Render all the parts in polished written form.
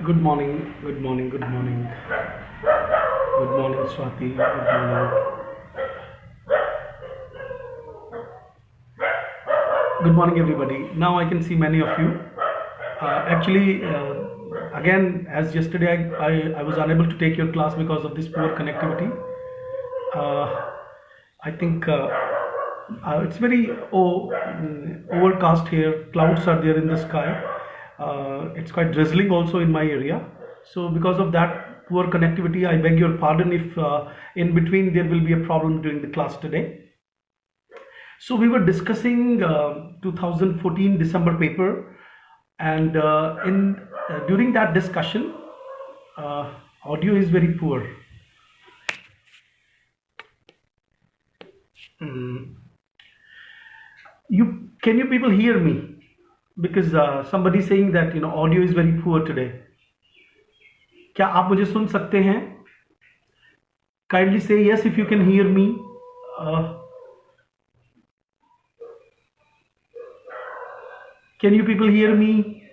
Good morning, good morning, good morning. Good morning, Swati. Good morning. Good morning, everybody. Now I can see many of you. Again, as yesterday, I was unable to take your class because of this poor connectivity. Uh, I think it's very overcast here. Clouds are there in the sky. It's quite drizzling also in my area. So because of that poor connectivity, I beg your pardon if in between there will be a problem during the class today. So we were discussing 2014 December paper, and in during that discussion, audio is very poor. You people hear me? Because somebody saying that audio is very poor today. क्या आप मुझे सुन सकते हैं? Kindly say yes if you can hear me. Can you people hear me?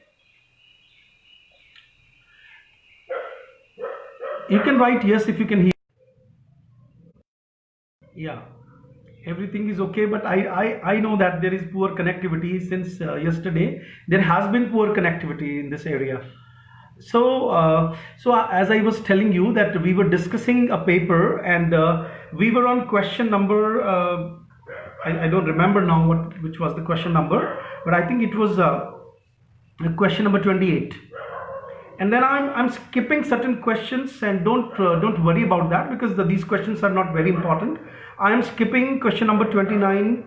You can write yes if you can hear. Yeah, everything is okay, but I know that there is poor connectivity since yesterday. There has been poor connectivity in this area. So as I was telling you that we were discussing a paper, and we were on question number. I don't remember now which was the question number, but I think it was question number 28. And then I'm skipping certain questions, and don't worry about that, because these questions are not very important. I am skipping question number 29,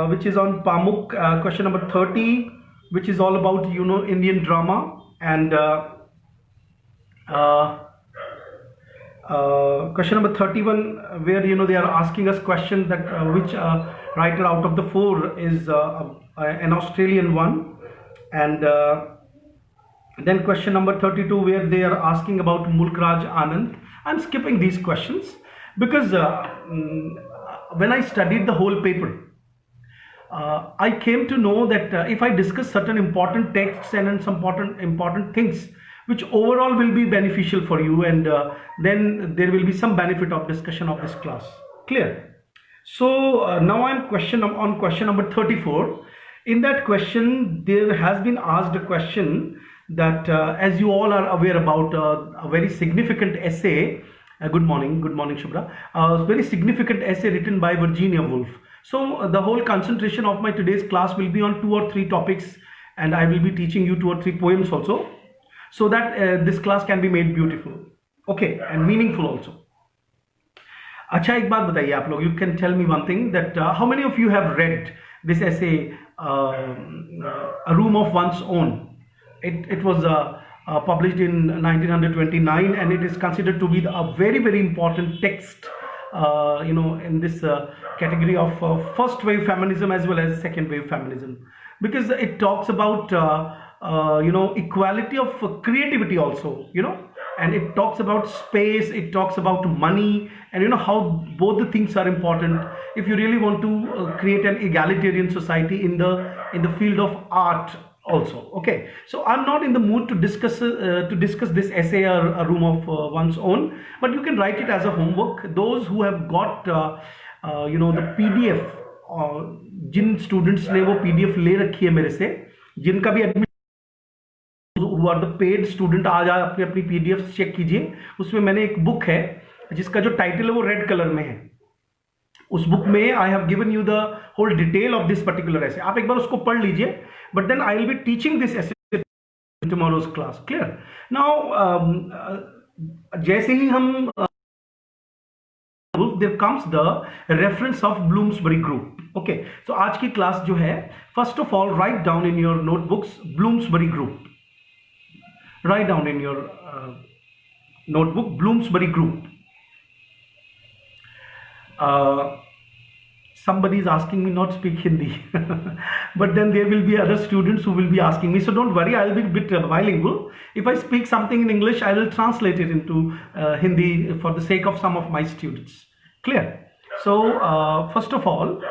which is on Pamuk, question number 30, which is all about Indian drama, and question number 31, where they are asking us questions that which writer out of the four is an Australian one, and then question number 32, where they are asking about Mulk Raj Anand. I'm skipping these questions because when I studied the whole paper, I came to know that if I discuss certain important texts and some important things which overall will be beneficial for you, and then there will be some benefit of discussion of this class. Clear? So now I'm on question number 34. In that question, there has been asked a question that as you all are aware about a very significant essay. Good morning, Shubhra. A very significant essay written by Virginia Woolf. So the whole concentration of my today's class will be on 2 or 3 topics, and I will be teaching you 2 or 3 poems also, so that this class can be made beautiful, okay, and meaningful also. अच्छा, एक बात बताइए आप लोग. You can tell me one thing, that how many of you have read this essay, A Room of One's Own? It was published in 1929, and it is considered to be a very, very important text, in this category of first wave feminism as well as second wave feminism, because it talks about equality of creativity also, and it talks about space, it talks about money, and how both the things are important if you really want to create an egalitarian society in the field of art also. Okay, so I'm not in the mood to discuss this essay, or A Room of One's Own, but you can write it as a homework. Those who have got the PDF, जिन students ने वो PDF ले रखी है मेरे से, जिनका भी admission, who are the paid student, आज अपनी अपनी PDF चेक कीजिए. उसमें मैंने एक बुक है जिसका जो टाइटल है वो रेड कलर में है. उस बुक में I have given you the whole detail of this particular essay. आप एक बार उसको पढ़ लीजिए, but then I will be teaching this essay tomorrow's class. Clear? Now जैसे ही हम there comes the reference of Bloomsbury Group. Okay, so आज की क्लास जो है, first of all write down in your notebooks Bloomsbury Group. Write down in your notebook Bloomsbury Group. Somebody is asking me not speak Hindi, but then there will be other students who will be asking me, so don't worry, I'll be a bit bilingual. If I speak something in English, I will translate it into Hindi for the sake of some of my students. Clear? So first of all,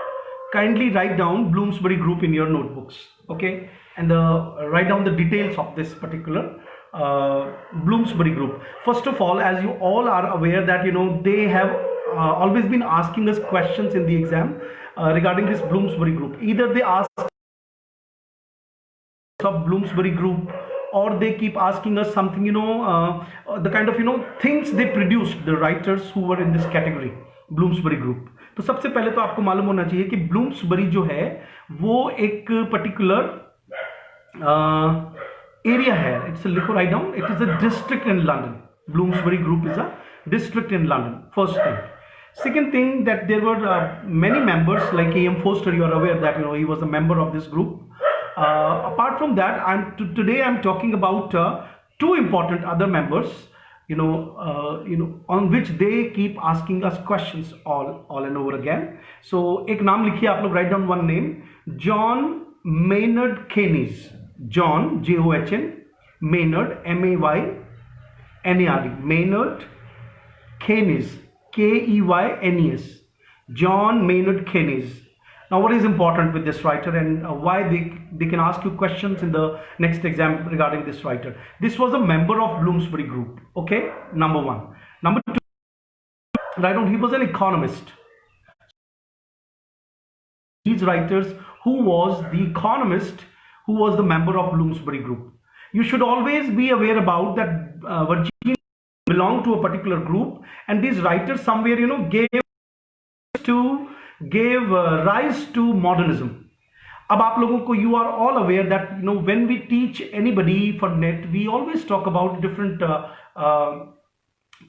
kindly write down Bloomsbury Group in your notebooks, okay, and write down the details of this particular Bloomsbury Group. First of all, as you all are aware that they have always been asking us questions in the exam regarding this Bloomsbury Group. Either they ask of Bloomsbury Group, or they keep asking us something, the kind of things they produced, the writers who were in this category, Bloomsbury Group. तो सबसे पहले तो आपको मालूम होना चाहिए कि Bloomsbury जो है वो एक पर्टिकुलर एरिया है. इट्स लिखो write down, it is a district in London. Bloomsbury group is a district in London. First thing. Second thing, that there were many members like E.M. Forster. You are aware that he was a member of this group. Apart from that, today I'm talking about two important other members. On which they keep asking us questions all and over again. So एक नाम लिखिए आप लोग. Write down one name. John Maynard Keynes. John John Maynard Maynard Maynard Keynes, Keynes. John Maynard Keynes. Now, what is important with this writer, and why they can ask you questions in the next exam regarding this writer? This was a member of Bloomsbury Group. Okay, number one. Number two, right on, he was an economist. These writers, who was the economist who was the member of Bloomsbury Group. You should always be aware about that Virginia belonged to a particular group, and these writers somewhere gave rise to modernism. अब आप लोगों को, you are all aware that when we teach anybody for net, we always talk about different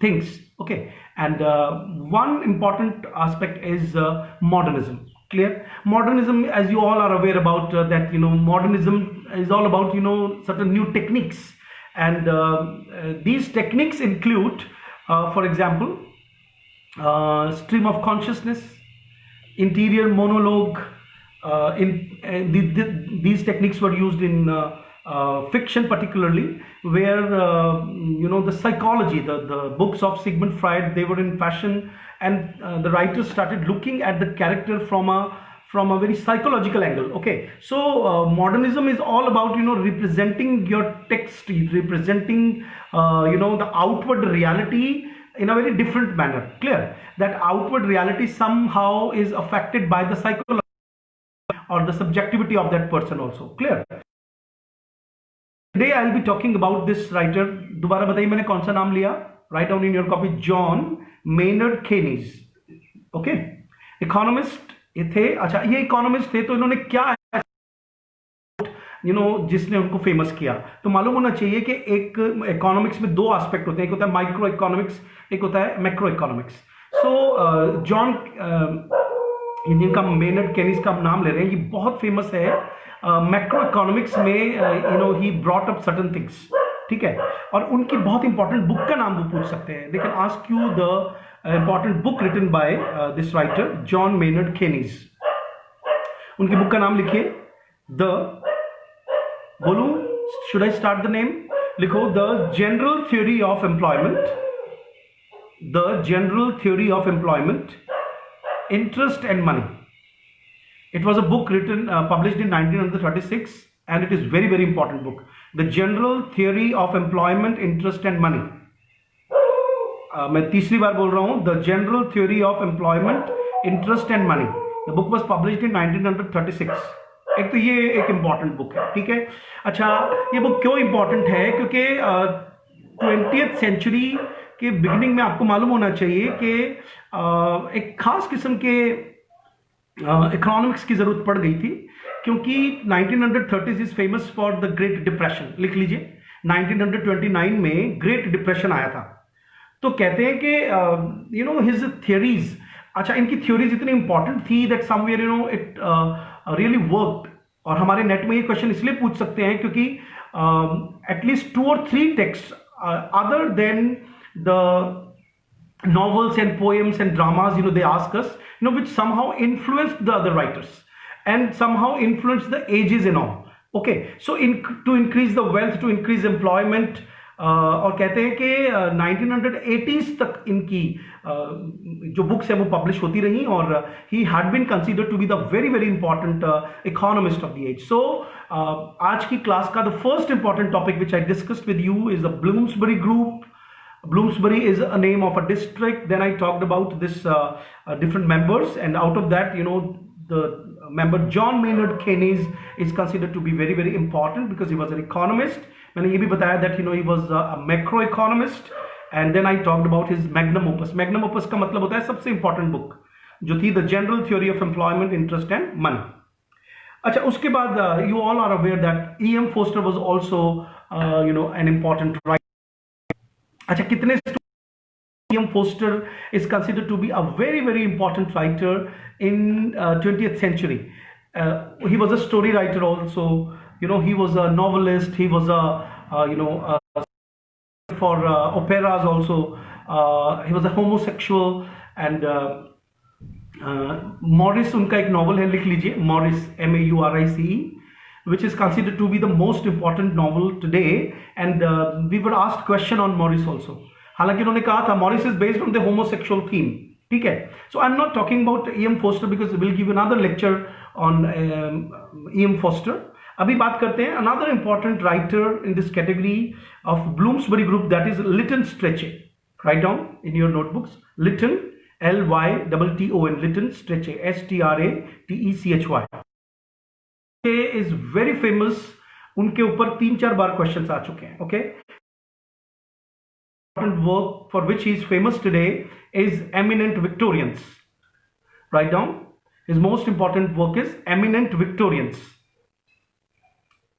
things. Okay, and one important aspect is modernism. Clear? Modernism, as you all are aware about, that modernism is all about certain new techniques, and these techniques include, for example, stream of consciousness, interior monologue. These techniques were used in fiction, particularly where the psychology, the books of Sigmund Freud, they were in fashion, and the writers started looking at the character from a very psychological angle. Okay, so modernism is all about representing your text, representing the outward reality in a very different manner. Clear? That outward reality somehow is affected by the psychology or the subjectivity of that person also. Clear? Today I'll be talking about this writer. दोबारा बताइए मैंने कौन सा नाम लिया? Write down in your copy. John Maynard Keynes. Okay, economist ये थे. अच्छा, ये इकोनॉमिस्ट थे, तो इन्होंने क्या जिसने उनको फेमस किया? तो मालूम होना चाहिए कि एक इकोनॉमिक्स में दो एस्पेक्ट होते हैं. एक होता है माइक्रो इकोनॉमिक्स, एक होता है मैक्रो इकोनॉमिक्स. सो जॉन, जिनका मेनर्ड केनीज का नाम ले रहे हैं, ये बहुत फेमस है मैक्रो इकोनॉमिक्स में. He brought up certain things. ठीक है, और उनकी बहुत इंपॉर्टेंट बुक का नाम वो पूछ सकते हैं. They can ask you the important book written by this writer John Maynard Keynes. उनकी बुक का नाम लिखिए. द, बोलूं, should I start the name? लिखो, the general theory of employment. The general theory of employment, interest and money. It was a book written, published in 1936, and it is very, very important book. The General Theory of Employment, Interest and Money. मैं तीसरी बार बोल रहा हूँ. The General Theory of Employment, Interest and Money. The book was published in 1936. एक तो ये एक important book है. ठीक है. अच्छा, ये book क्यों important है? क्योंकि 20th century के beginning में आपको मालूम होना चाहिए कि एक खास किस्म के इकोनॉमिक्स की जरूरत पड़ गई थी, क्योंकि 1930s is famous for the great depression. लिख लीजिए, 1929 में ग्रेट डिप्रेशन आया था. तो कहते हैं कि हिज थ्योरीज, अच्छा, इनकी थ्योरीज इतनी इंपॉर्टेंट थी that somewhere it really worked. और हमारे नेट में ये क्वेश्चन इसलिए पूछ सकते हैं क्योंकि at least 2 or 3 text other than the novels and poems and dramas, they ask us, which somehow influenced the other writers and somehow influenced the ages and all. Okay, so to increase the wealth, to increase employment, और कहते हैं कि 1980s तक इनकी जो books है वो publish होती रही, और he had been considered to be the very very important economist of the age. So आज की क्लास का the first important topic which I discussed with you is the Bloomsbury group. Bloomsbury is a name of a district. Then I talked about this different members, and out of that, the member John Maynard Keynes is considered to be very very important because he was an economist. मैंने ये भी बताया that he was a macroeconomist, and then I talked about his magnum opus. Magnum opus का मतलब होता है सबसे important book जो थी The General Theory of Employment, Interest and Money. अच्छा, उसके बाद you all are aware that E.M. Forster was also an important writer. अच्छा, कितने E.M. Forster is considered to be a very very important writer in 20th century. He was a story writer also. He was a novelist. He was a for operas also. He was a homosexual, and Maurice उनका एक novel है, लिख लीजिए, Maurice, Maurice, which is considered to be the most important novel today, and we were asked question on Maurice also. हालांकि उन्होंने कहा था Maurice is based on the homosexual theme. ठीक है, so I'm not talking about E.M. Forster because we'll give another lecture on E.M. Forster. अभी बात करते हैं another important writer in this category of Bloomsbury group, that is Lytton Strachey. Write down in your notebooks, Lytton, Lytton, Lytton Strachey, Stratechy. is very famous. उनके ऊपर 3-4 बार questions आ चुके हैं. Okay, important work for which he is famous today is Eminent Victorians. Write down, his most important work is Eminent Victorians.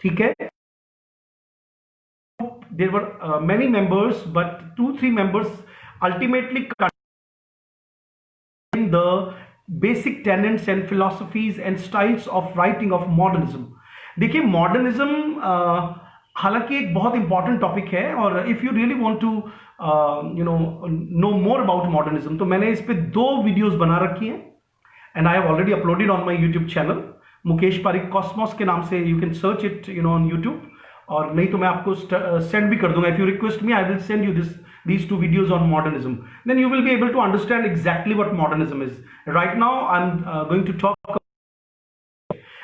ठीक है, there were many members, but 2-3 members ultimately cut in the basic tenets and philosophies and styles of writing of modernism. देखिए, modernism हालांकि एक बहुत important topic है, और if you really want to know more about modernism, तो मैंने इस पे 2 वीडियोस बना रखी हैं, and I have already uploaded on my YouTube channel, Mukesh Parik Cosmos के नाम से. You can search it on YouTube, और नहीं तो मैं आपको सेंड भी कर दूंगा. If you request me, I will send you these 2 videos on modernism. Then you will be able to understand exactly what modernism is. Right now I'm going to talk.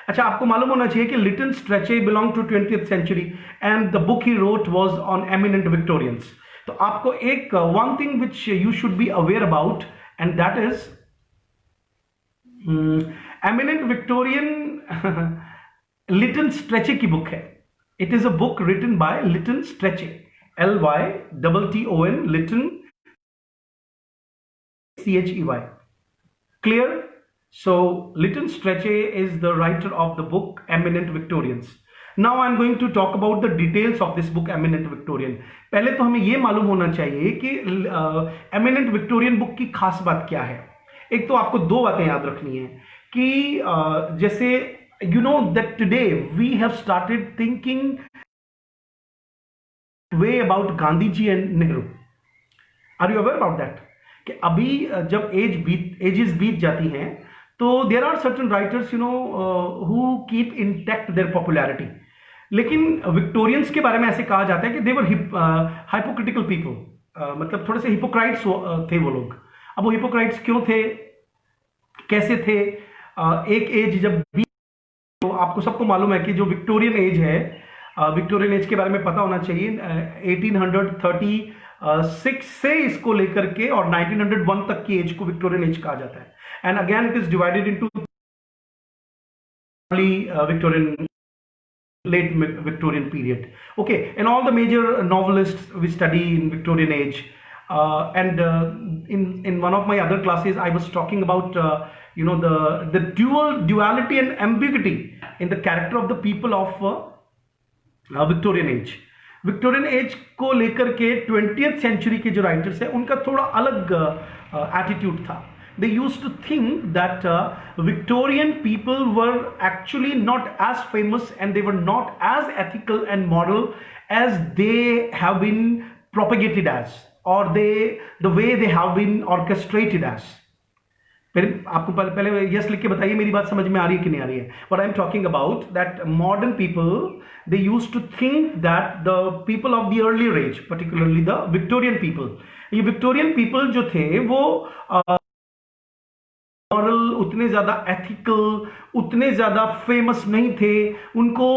अच्छा, आपको मालूम होना चाहिए कि Lytton Strachey belonged to 20th century, and the book he wrote was on Eminent Victorians. तो आपको एक one thing which you should be aware about, and that is Eminent Victorian Lytton Strachey की बुक है. It is a book written by Lytton Strachey, Lytton, Lytton, Chey. Clear? So Lytton Strachey is the writer of the book Eminent Victorians. Now I'm going to talk about the details of this book Eminent Victorian. पहले तो हमें ये मालूम होना चाहिए कि Eminent Victorian book की खास बात क्या है. एक तो आपको 2 बातें याद रखनी है कि जैसे that today we have started thinking way about Gandhi ji and Nehru. Are you aware about that? कि अभी जब एजेस बीत जाती हैं, तो there are certain writers who keep intact their popularity. लेकिन विक्टोरियंस के बारे में ऐसे कहा जाता है कि they were hypocritical people. मतलब थोड़े से हिपोक्राइट्स थे वो लोग. अब वो हिपोक्राइट्स क्यों थे, कैसे थे? एक एज जब भी, तो आपको सबको मालूम है कि जो विक्टोरियन एज है, विक्टोरियन एज के बारे में पता होना चाहिए. 1836 से इसको लेकर के और 1901 तक की एज को विक्टोरियन एज कहा जाता है. And again it is divided into Victorian, late Victorian period. Okay, and all the major novelists we study in Victorian age, and in one of my other classes I was talking about the duality and ambiguity in the character of the people of Victorian age. Victorian age को लेकर के 20th century के जो writers हैं उनका थोड़ा अलग attitude था. They used to think that Victorian people were actually not as famous and they were not as ethical and moral as they have been propagated as, or the way they have been orchestrated as. आपको पहले yes लिख के बताइए मेरी बात समझ में आ रही है कि नहीं आ रही है. What I am talking about that modern people they used to think that the people of the earlier age, particularly the Victorian people, ये विक्टोरियन पीपल जो थे वो मॉरल, उतने ज्यादा एथिकल, उतने ज्यादा फेमस नहीं थे, उनको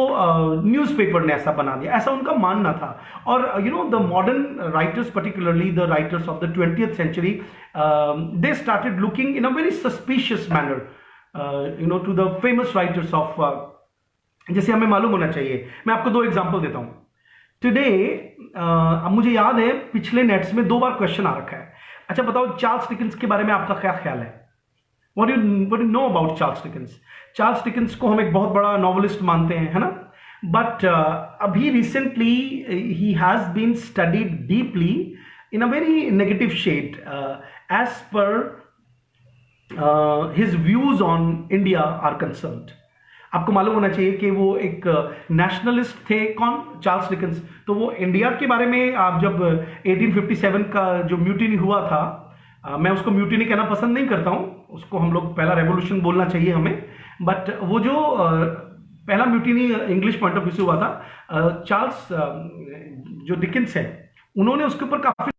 न्यूज़पेपर ने ऐसा बना दिया, ऐसा उनका मानना था. और you know the modern writers, particularly the writers of the 20th century, they started looking in a very suspicious manner you know to the famous writers of, जैसे हमें मालूम होना चाहिए. मैं आपको 2 एग्जाम्पल देता हूं. टुडे अब मुझे याद है पिछले नेट्स में 2 बार क्वेश्चन आ रखा है. अच्छा बताओ चार्ल्स डिकेंस के बारे में आपका क्या ख्याल है? What do you know about Charles Dickens? Charles Dickens को हम एक बहुत बड़ा नॉवलिस्ट मानते हैं, है ना? But अभी recently he has been studied deeply in a very negative shade as per his views on India are concerned. आपको मालूम होना चाहिए कि वो एक नेशनलिस्ट थे. कौन? Charles Dickens. तो वो इंडिया के बारे में, आप जब 1857 का जो म्यूटिनी हुआ था, मैं उसको म्यूटिनी कहना पसंद नहीं करता हूं, उसको हम लोग पहला रेवोल्यूशन बोलना चाहिए हमें. बट वो जो पहला mutiny English point of view से हुआ था, चार्ल्स जो डिकेंस है उन्होंने उसके ऊपर काफी,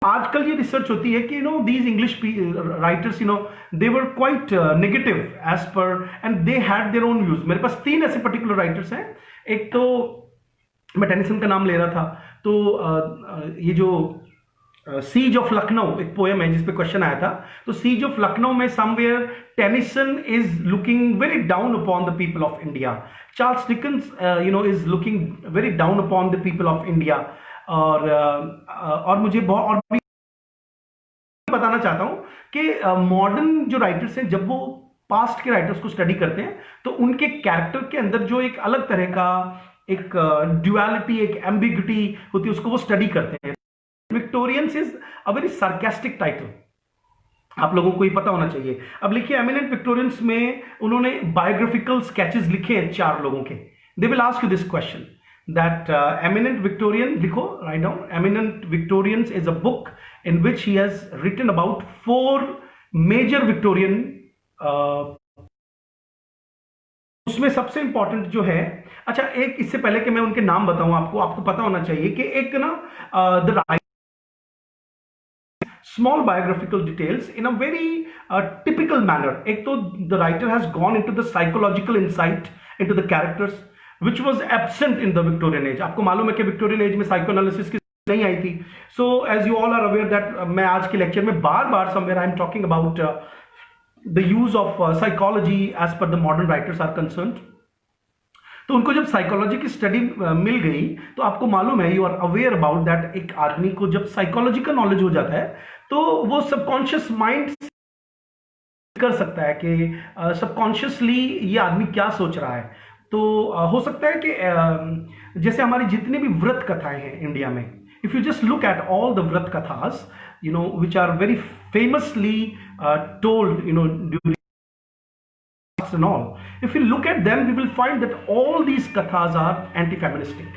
आजकल ये रिसर्च होती है कि you know these English writers, you know they were quite negative age पर, and they had their own views. मेरे पास 3 ऐसे पर्टिकुलर राइटर्स हैं. एक तो मैं टेनिसन का नाम ले रहा था, तो ये जो सीज ऑफ लखनऊ एक पोएम है जिसपे क्वेश्चन आया था, तो सीज ऑफ लखनऊ में somewhere Tennyson is looking very down upon the people of India. Charles Dickens you know is looking very down upon the people of India. और मुझे बहुत और भी बताना चाहता हूं कि मॉडर्न जो राइटर्स हैं, जब वो पास्ट के राइटर्स को स्टडी करते हैं तो उनके कैरेक्टर के अंदर जो एक अलग तरह का एक ड्युअलिटी, एक एम्बिग्यूटी होती है, उसको वो स्टडी करते हैं. Victorians is a very sarcastic title, आप लोगों को ये पता होना चाहिए. अब लिखिए एमिनेंट विक्टोरियंस में उन्होंने बायोग्राफिकल स्केचेस लिखे हैं 4 लोगों के. They will ask you this question that eminent Victorian, लिखो, write down, eminent Victorians is a book in which he has written about 4 major Victorian. उसमें सबसे इंपॉर्टेंट जो है, अच्छा एक इससे पहले कि मैं उनके नाम बताऊं, आपको पता होना चाहिए कि एक ना the small biographical details in a very typical manner. एक तो the writer has gone into the psychological insight into the characters which was absent in the Victorian age. आपको मालूम है कि Victorian age में psychoanalysis की नहीं आई थी. So as you all are aware that मैं आज के लेक्चर में बार-बार somewhere I am talking about the use of psychology as per the modern writers are concerned. तो उनको जब साइकोलॉजी की स्टडी मिल गई तो आपको मालूम है, you are aware about that, एक आदमी को जब साइकोलॉजी का नॉलेज हो जाता है तो वो सबकॉन्शियस माइंड कर सकता है कि सबकॉन्शियसली ये आदमी क्या सोच रहा है. तो हो सकता है कि जैसे हमारी जितनी भी व्रत कथाएं हैं इंडिया में, if you just look at all the vrat kathas, you know which are very famously told, you know during and all, if you look at them we will find that all these kathas are anti-feministic,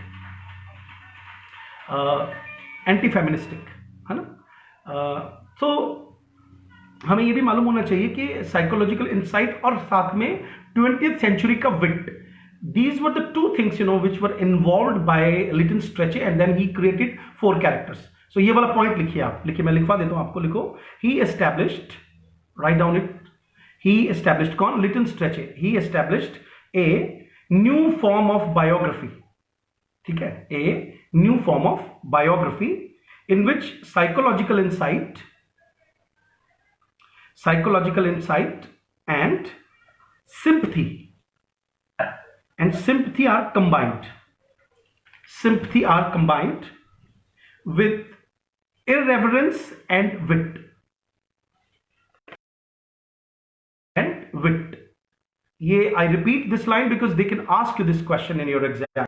है ना. so हमें ये भी मालूम होना चाहिए कि psychological insight और साथ में 20th century का विट, these were the 2 things you know which were involved by Lytton Strachey, and then he created 4 characters. so ये वाला पॉइंट लिखिए, आप लिखिए, मैं लिखवा देता हूं आपको, लिखो. he established, write down it, he established, कौन? Lytton Strachey. he established a new form of biography, ठीक है, a new form of biography in which psychological insight and sympathy are combined with irreverence and wit. ये I repeat this line because they can ask you this question in your exam.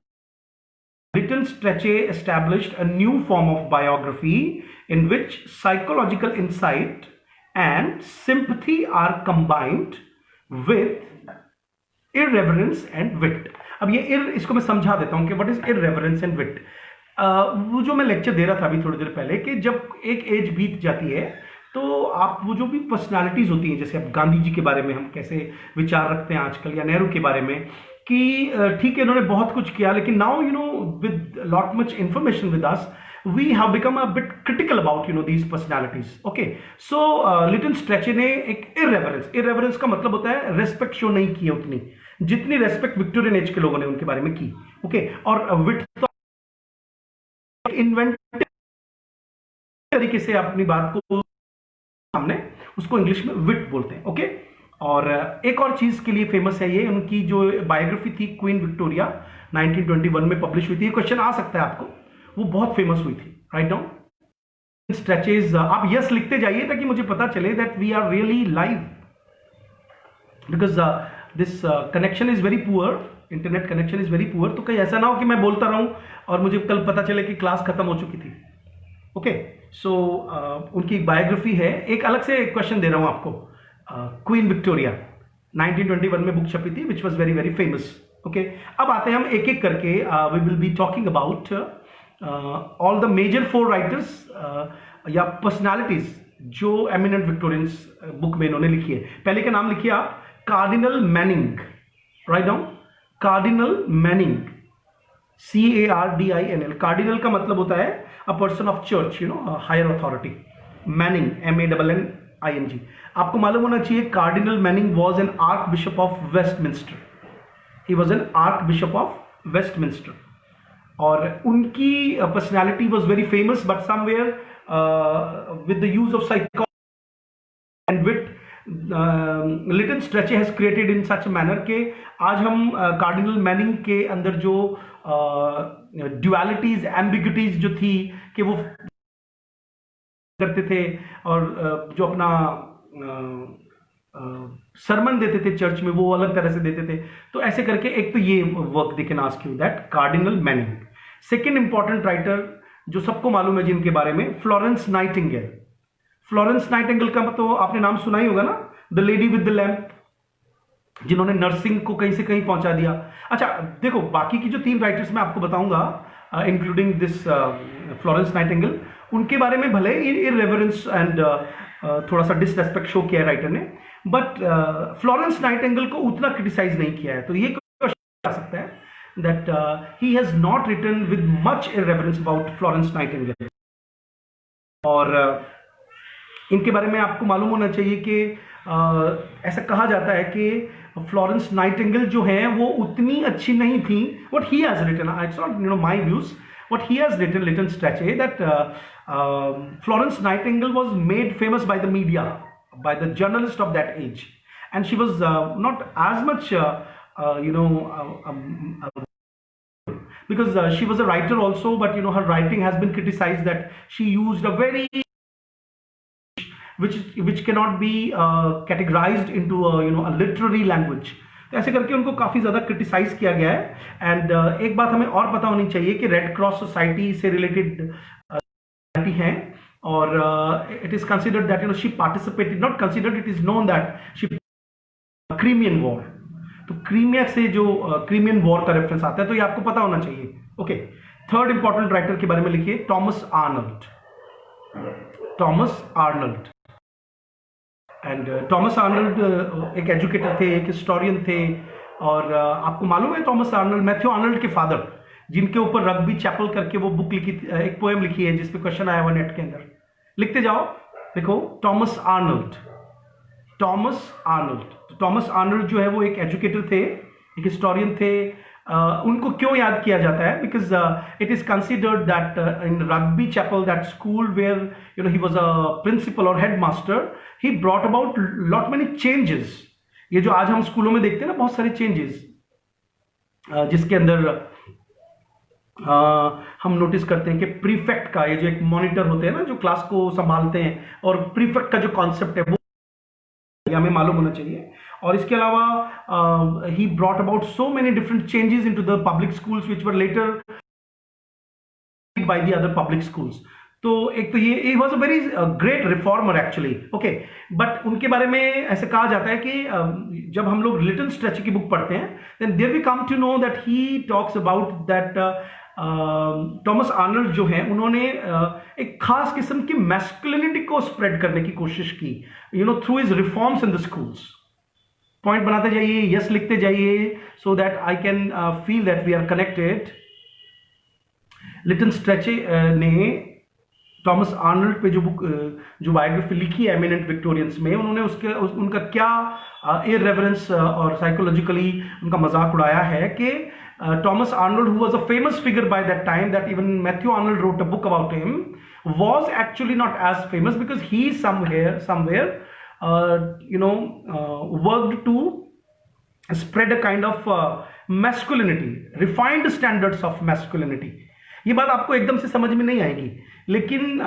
Lytton Strachey established a new form of biography in which psychological insight and sympathy are combined with irreverence and wit. अब ये इसको मैं समझा देता हूं कि what is irreverence and wit. वो जो मैं लेक्चर दे रहा था अभी थोड़ी देर पहले, कि जब एक एज बीत जाती है तो आप वो जो भी पर्सनालिटीज होती हैं, जैसे अब गांधी जी के बारे में हम कैसे विचार रखते हैं आजकल, या नेहरू के बारे में, कि ठीक है इन्होंने बहुत कुछ किया, लेकिन now you know with lot much information with us we have become a bit critical about these personalities. Okay, so Lytton Strachey ने एक इरेवरेंस का मतलब होता है रेस्पेक्ट शो नहीं की है उतनी जितनी रेस्पेक्ट विक्टोरियन एज के लोगों ने उनके बारे में की. ओके, और विट तो इन्वेंटिव तरीके से अपनी बात को हमने उसको इंग्लिश में विट बोलते हैं. ओके, और एक और चीज के लिए फेमस है ये, उनकी जो बायोग्राफी थी क्वीन विक्टोरिया 1921 में पब्लिश हुई थी. ये क्वेश्चन आ सकता है आपको, वो बहुत फेमस हुई थी. राइट डाउन स्ट्रेचेज, आप यस लिखते जाइए ताकि मुझे पता चले that we are really live, because this connection is very poor, internet connection is very poor. तो कहीं ऐसा ना हो कि मैं बोलता रहूं और मुझे कल पता चले कि क्लास खत्म हो चुकी थी. ओके, सो उनकी एक बायोग्राफी है. एक अलग से क्वेश्चन दे रहा हूं आपको. क्वीन विक्टोरिया 1921 में बुक छपी थी, which was very very famous. Okay, अब आते हैं हम एक एक करके. We will be talking about all the major 4 writers या पर्सनालिटीज जो एमिनेंट विक्टोरियंस बुक में इन्होंने लिखी है. पहले का नाम लिखिए आप, Cardinal Manning. Write down, Cardinal Manning, CARDINL. Cardinal का मतलब होता है a person of church, higher authority. Manning MANNING. आपको मालूम होना चाहिए Cardinal Manning was an archbishop of Westminster. He was an archbishop of Westminster. और उनकी personality was very famous, but somewhere with the use of psychology and wit, Lytton Strachey has created in such manner के आज हम cardinal Manning के अंदर जो ड्युअलिटीज, ambiguities जो थी कि वो करते थे और जो अपना सरमन देते थे चर्च में वो अलग तरह से देते थे. तो ऐसे करके एक तो ये work they can ask you that cardinal Manning. Second important writer जो सबको मालूम है जिनके बारे में, फ्लोरेंस नाइटिंगेल. फ्लोरेंस नाइटिंगेल का तो आपने नाम सुना ही होगा ना, the lady with the lamp, जिन्होंने नर्सिंग को कहीं से कहीं पहुंचा दिया. अच्छा देखो, बाकी की जो 3 राइटर्स मैं आपको बताऊंगा इंक्लूडिंग दिस फ्लोरेंस नाइटिंगेल, उनके बारे में भले इररेवरेंस एंड थोड़ा सा डिसरेस्पेक्ट शो किया है राइटर ने, बट फ्लोरेंस नाइटिंगेल को उतना क्रिटिसाइज नहीं किया है. तो ये क्वेश्चन आ सकता है that he has not written with much irreverence about Florence Nightingale. और इनके बारे में आपको मालूम होना चाहिए कि ऐसा कहा जाता है कि फ्लोरेंस नाइटिंगेल जो है वो उतनी अच्छी नहीं थी. What he has written, it's not my views, what he has written, Lytton Strachey, that Florence Nightingale was made famous by the media, by the journalist of that age, and she was not as much, because she was a writer also, but her writing has been criticized that she used a very which cannot be categorized into a literary language. तो ऐसे करके उनको काफ़ी ज़्यादा criticise किया गया है. And एक बात हमें और पता होनी चाहिए कि रेड क्रॉस सोसाइटी से रिलेटेड सोसाइटी है, और it is considered that she participated, not considered, it is known that she Crimean war. तो क्रीमिया से जो क्रीमियन वॉर का रेफरेंस आता है, तो ये आपको पता होना चाहिए. ओके, थर्ड इंपॉर्टेंट राइटर के बारे में लिखिए, Thomas Arnold. Thomas Arnold and Thomas Arnold एक एजुकेटर थे, एक हिस्टोरियन थे. और आपको मालूम है टॉमस आर्नल्ड मैथ्यू आर्नल्ड के फादर, जिनके ऊपर रग्बी चैपल करके वो बुक लिखी, एक पोएम लिखी है जिसपे क्वेश्चन आया हुआ नेट के अंदर. लिखते जाओ, देखो Thomas Arnold. Thomas Arnold, Thomas Arnold जो है वो एक एजुकेटर थे, एक हिस्टोरियन थे. उनको क्यों याद किया जाता है? Because it is considered that in Rugby chapel, that school where he was a principal और head master, he brought about lot many changes. ये जो आज हम स्कूलों में देखते हैं ना, बहुत सारे चेंजेस, जिसके अंदर हम नोटिस करते हैं कि प्रीफेक्ट का, ये जो एक मॉनिटर होते हैं ना जो क्लास को संभालते हैं, और प्रीफेक्ट का जो कॉन्सेप्ट है वो हमें मालूम होना चाहिए. और इसके अलावा ही brought about so many different changes into the public schools which were later by the other public schools. तो एक तो ये was a very great reformer actually. Okay, but उनके बारे में ऐसे कहा जाता है कि जब हम लोग लिटन स्ट्रेचे की बुक पढ़ते हैं, then there we come to know that he talks about that Thomas Arnold जो है उन्होंने एक खास किस्म की मैस्कुलिनिटी को स्प्रेड करने की कोशिश की, through his reforms in the schools. Point बनाते जाइए, यस लिखते जाइए, so that I can feel that we are connected. Lytton Strachey ने टॉमस आर्नल्ड पे जो बायोग्राफी लिखी है एमिनेंट विक्टोरियंस में, उन्होंने उनका क्या इररेवरेंस और साइकोलॉजिकली उनका मजाक उड़ाया है कि Thomas Arnold, who was a famous figure by that time, that even Matthew Arnold wrote a book about him, was actually not as famous because he somewhere worked to spread a kind of masculinity, refined standards of masculinity। ये बात आपको एकदम से समझ में नहीं आएगी, लेकिन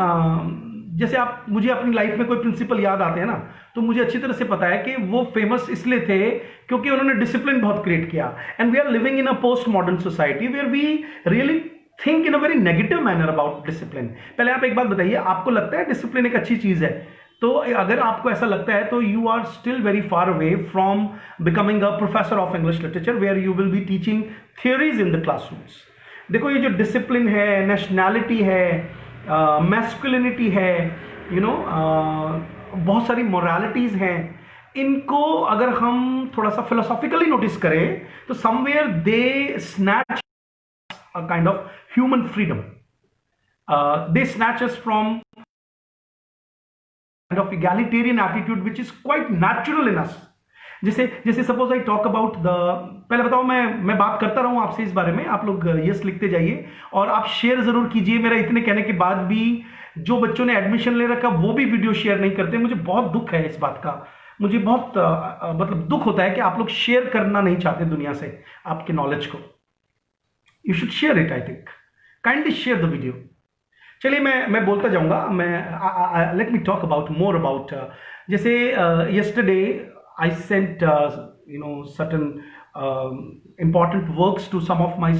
जैसे आप मुझे अपनी लाइफ में कोई प्रिंसिपल याद आते हैं ना, तो मुझे अच्छी तरह से पता है कि वो फेमस इसलिए थे क्योंकि उन्होंने डिसिप्लिन बहुत क्रिएट किया। And we are living in a post modern society where we really think in a very negative manner about discipline. पहले आप एक बात बताइए, आपको लगता है डिसिप्लिन एक अच्छी चीज है? तो अगर आपको ऐसा लगता है तो you are still very far away from becoming a professor of English literature where you will be teaching theories in the classrooms. देखो, ये जो डिसिप्लिन है, नेशनैलिटी है, मैस्कुलिनिटी है, बहुत सारी मोरालिटीज हैं, इनको अगर हम थोड़ा सा फिलोसॉफिकली नोटिस करें तो somewhere they snatch a kind of human freedom. They snatch us from kind of egalitarian attitude which is quite natural in us. जैसे suppose I talk about the, पहले बताओ, मैं बात करता रहूं आपसे इस बारे में, आप लोग यस लिखते जाइए और आप शेयर जरूर कीजिए। मेरा इतने कहने के बाद भी जो बच्चों ने एडमिशन ले रखा वो भी वीडियो शेयर नहीं करते, मुझे बहुत दुख है इस बात का। मुझे बहुत मतलब दुख होता है कि आप लोग शेयर करना नहीं चाहते दुनिया से आपके नॉलेज को। You should share it, I think. Kindly share the video. चलिए मैं बोलता जाऊंगा। Let me talk about more about जैसे yesterday I sent certain important works to some of my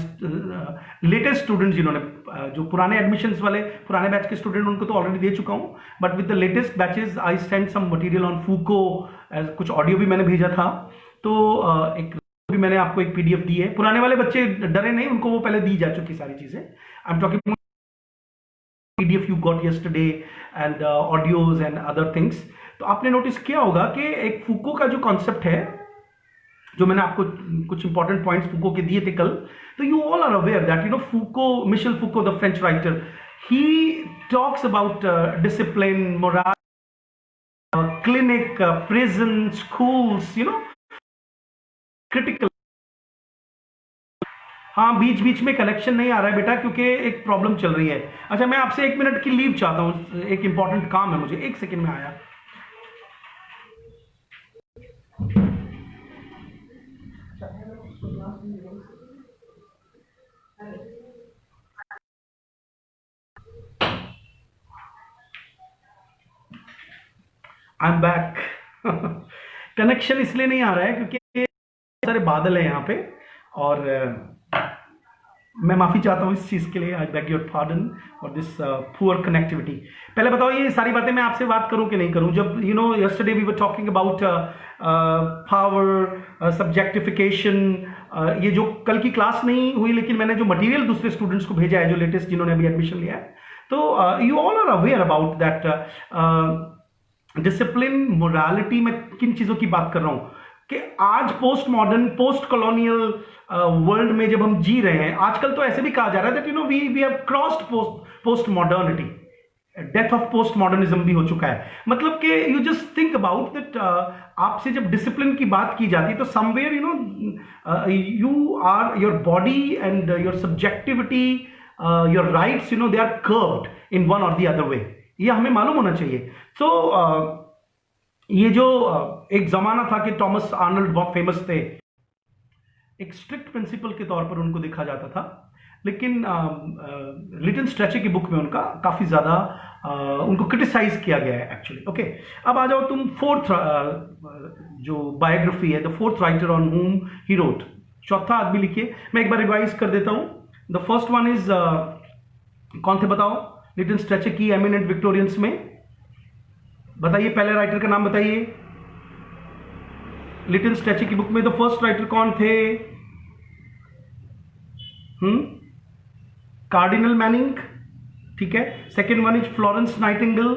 latest students, जिन्होंने जो पुराने admissions वाले पुराने बैच के स्टूडेंट उनको तो ऑलरेडी दे चुका हूँ, but with the latest batches I sent some material on Foucault. कुछ ऑडियो भी मैंने भेजा था, तो एक भी मैंने आपको एक पीडीएफ दी है। पुराने वाले बच्चे डरे नहीं, उनको वो पहले दी जा चुकी सारी चीजें। आई am talking PDF you got yesterday and audios and other things. तो आपने नोटिस किया होगा कि एक फूको का जो कॉन्सेप्ट है, जो मैंने आपको कुछ इंपॉर्टेंट पॉइंट्स फूको के दिए थे कल, तो you all are aware that Foucault, Michel Foucault the French writer, he talks about discipline, moral, clinic, prison, schools, critical. हाँ, बीच बीच में कनेक्शन नहीं आ रहा है बेटा, क्योंकि एक प्रॉब्लम चल रही है। अच्छा, मैं आपसे 1 मिनट की लीव चाहता हूँ, एक इंपॉर्टेंट काम है मुझे। 1 सेकेंड में आया। I am back. कनेक्शन इसलिए नहीं आ रहा है क्योंकि सारे बादल हैं यहाँ पे, और मैं माफी चाहता हूँ इस चीज के लिए। I beg your pardon for this poor connectivity. पहले बताओ, ये सारी बातें मैं आपसे बात करूं कि नहीं करूं? जब yesterday we were talking about power, subjectification, ये जो कल की क्लास नहीं हुई, लेकिन मैंने जो मटेरियल दूसरे स्टूडेंट्स को भेजा है, जो लेटेस्ट जिन्होंने अभी एडमिशन लिया है, तो you all are aware about that discipline, morality. मैं किन चीजों की बात कर रहा हूं कि आज post modern, post colonial world में जब हम जी रहे हैं, आजकल तो ऐसे भी कहा जा रहा है that we have crossed post modernity, death of post modernism भी हो चुका है। मतलब कि you just think about that, आपसे जब डिसिप्लिन की बात की जाती है तो somewhere you are, your body and your subjectivity, your rights, they are curved in one or the other way. ये हमें मालूम होना चाहिए। तो ये जो एक जमाना था कि टॉमस आर्नल्ड बहुत फेमस थे, एक स्ट्रिक्ट प्रिंसिपल के तौर पर उनको देखा जाता था, लेकिन लिटन स्ट्रेचे की बुक में उनका काफी ज्यादा उनको क्रिटिसाइज किया गया है एक्चुअली। ओके, अब आ जाओ तुम फोर्थ जो बायोग्राफी है, द फोर्थ राइटर ऑन हुम ही रोट, चौथा आदमी लिखिए। मैं एक बार रिवाइज कर देता हूं। द फर्स्ट वन इज, कौन थे बताओ? लिटन स्ट्रेचे की एमिनेंट विक्टोरियंस में, बताइए पहले राइटर का नाम बताइए। लिटन स्ट्रेचे की बुक में द फर्स्ट राइटर कौन थे? कार्डिनल मैनिंग, ठीक है। Second one is Florence Nightingale,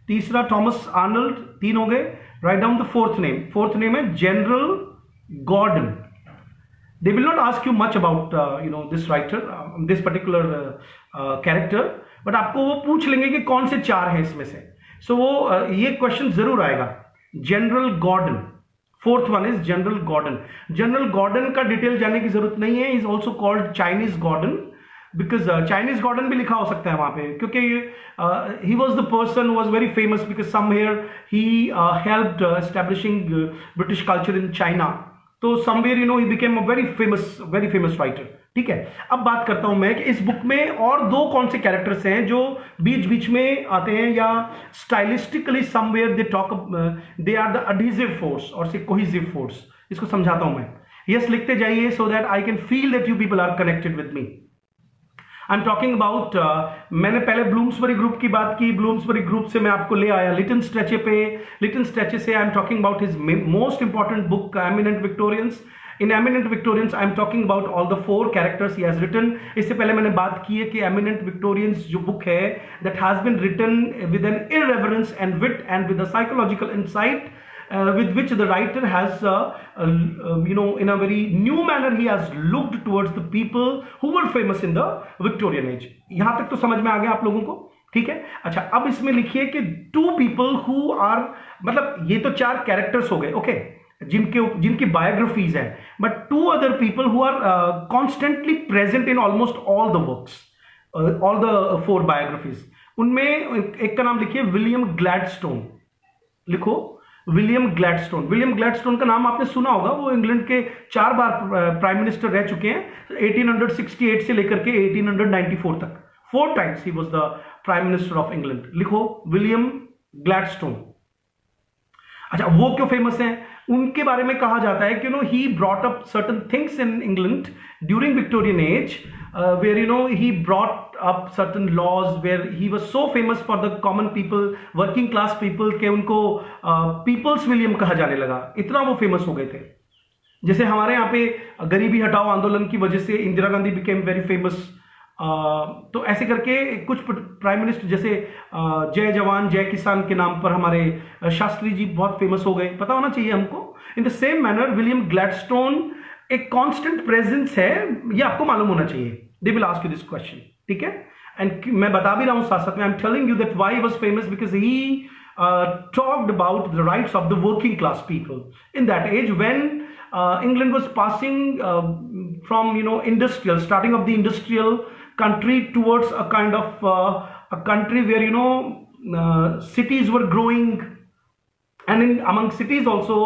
तीसरा थॉमस आर्नल्ड, 3 हो गए। Write down the fourth name, fourth name है General Gordon. They will not ask you much about this writer, this particular character, but आपको वो पूछ लेंगे कि कौन से 4 हैं इसमें से। सो वो ये क्वेश्चन जरूर आएगा। General Gordon, fourth one is General Gordon. General Gordon का डिटेल जानने की जरूरत नहीं है। Is also called Chinese Gordon, because Chinese Gordon भी लिखा हो सकता है वहां पे, क्योंकि he was the person who was very famous because somewhere he helped establishing British culture in China. तो somewhere he became a very famous writer, ठीक है। अब बात करता हूं मैं कि इस बुक में और 2 कौन से कैरेक्टर्स हैं जो बीच बीच में आते हैं, या stylistically somewhere they talk, they are the adhesive force और से कोहेसिव फोर्स। इसको समझाता हूं मैं। यस लिखते जाइए so that I can feel that you people are connected with me. I am talking about, मैंने पहले ब्लूम्सबरी ग्रुप की बात की। ब्लूम्सबरी ग्रुप से मैं आपको ले आया लिटन स्ट्रेचे पे। लिटन स्ट्रेचे से I am talking about his most important book eminent Victorians. In eminent Victorians I am talking about all the 4 characters he has written. इससे पहले मैंने बात की है कि एमिनेंट विक्टोरियंस जो बुक है that has been written with an irreverence and wit and with a psychological insight with which the writer has in a very new manner he has looked towards the people who were famous in the Victorian age। यहां तक तो समझ में आ गया आप लोगों को, ठीक है। अच्छा, अब इसमें लिखिए कि 2 people who are, मतलब ये तो 4 कैरेक्टर्स हो गए, ओके, जिनकी बायोग्राफीज है, but 2 other people who are constantly present in almost all the works, all the 4 biographies। उनमें एक का नाम लिखिए विलियम ग्लैडस्टोन। लिखो विलियम ग्लैडस्टोन। विलियम ग्लैडस्टोन का नाम आपने सुना होगा, वो इंग्लैंड के 4 बार प्राइम मिनिस्टर रह चुके हैं, 1868 से लेकर के 1894 तक। 4 times he was the prime minister of England. लिखो विलियम ग्लैडस्टोन। अच्छा, वो क्यों फेमस हैं? उनके बारे में कहा जाता है कि he brought up certain things in England during Victorian age, where he brought up certain laws, where he was so famous for the common people, working class people, के उनको पीपल्स विलियम कहा जाने लगा। इतना वो फेमस हो गए थे। जैसे हमारे यहाँ पे गरीबी हटाओ आंदोलन की वजह से Indira Gandhi became very famous. तो ऐसे करके कुछ प्राइम मिनिस्टर, जैसे जय जवान जय किसान के नाम पर हमारे शास्त्री जी बहुत फेमस हो गए, पता होना चाहिए हमको। In the same manner William Gladstone एक कांस्टेंट प्रेजेंस है, ये आपको मालूम होना चाहिए। दे will ask you this question, ठीक है। एंड मैं बता भी रहा हूं साथ साथ में, I am telling you that why he was famous because he talked about the rights of the working class people in that age when England was passing from industrial, starting of the industrial country towards a kind of a country where cities were growing, and among cities also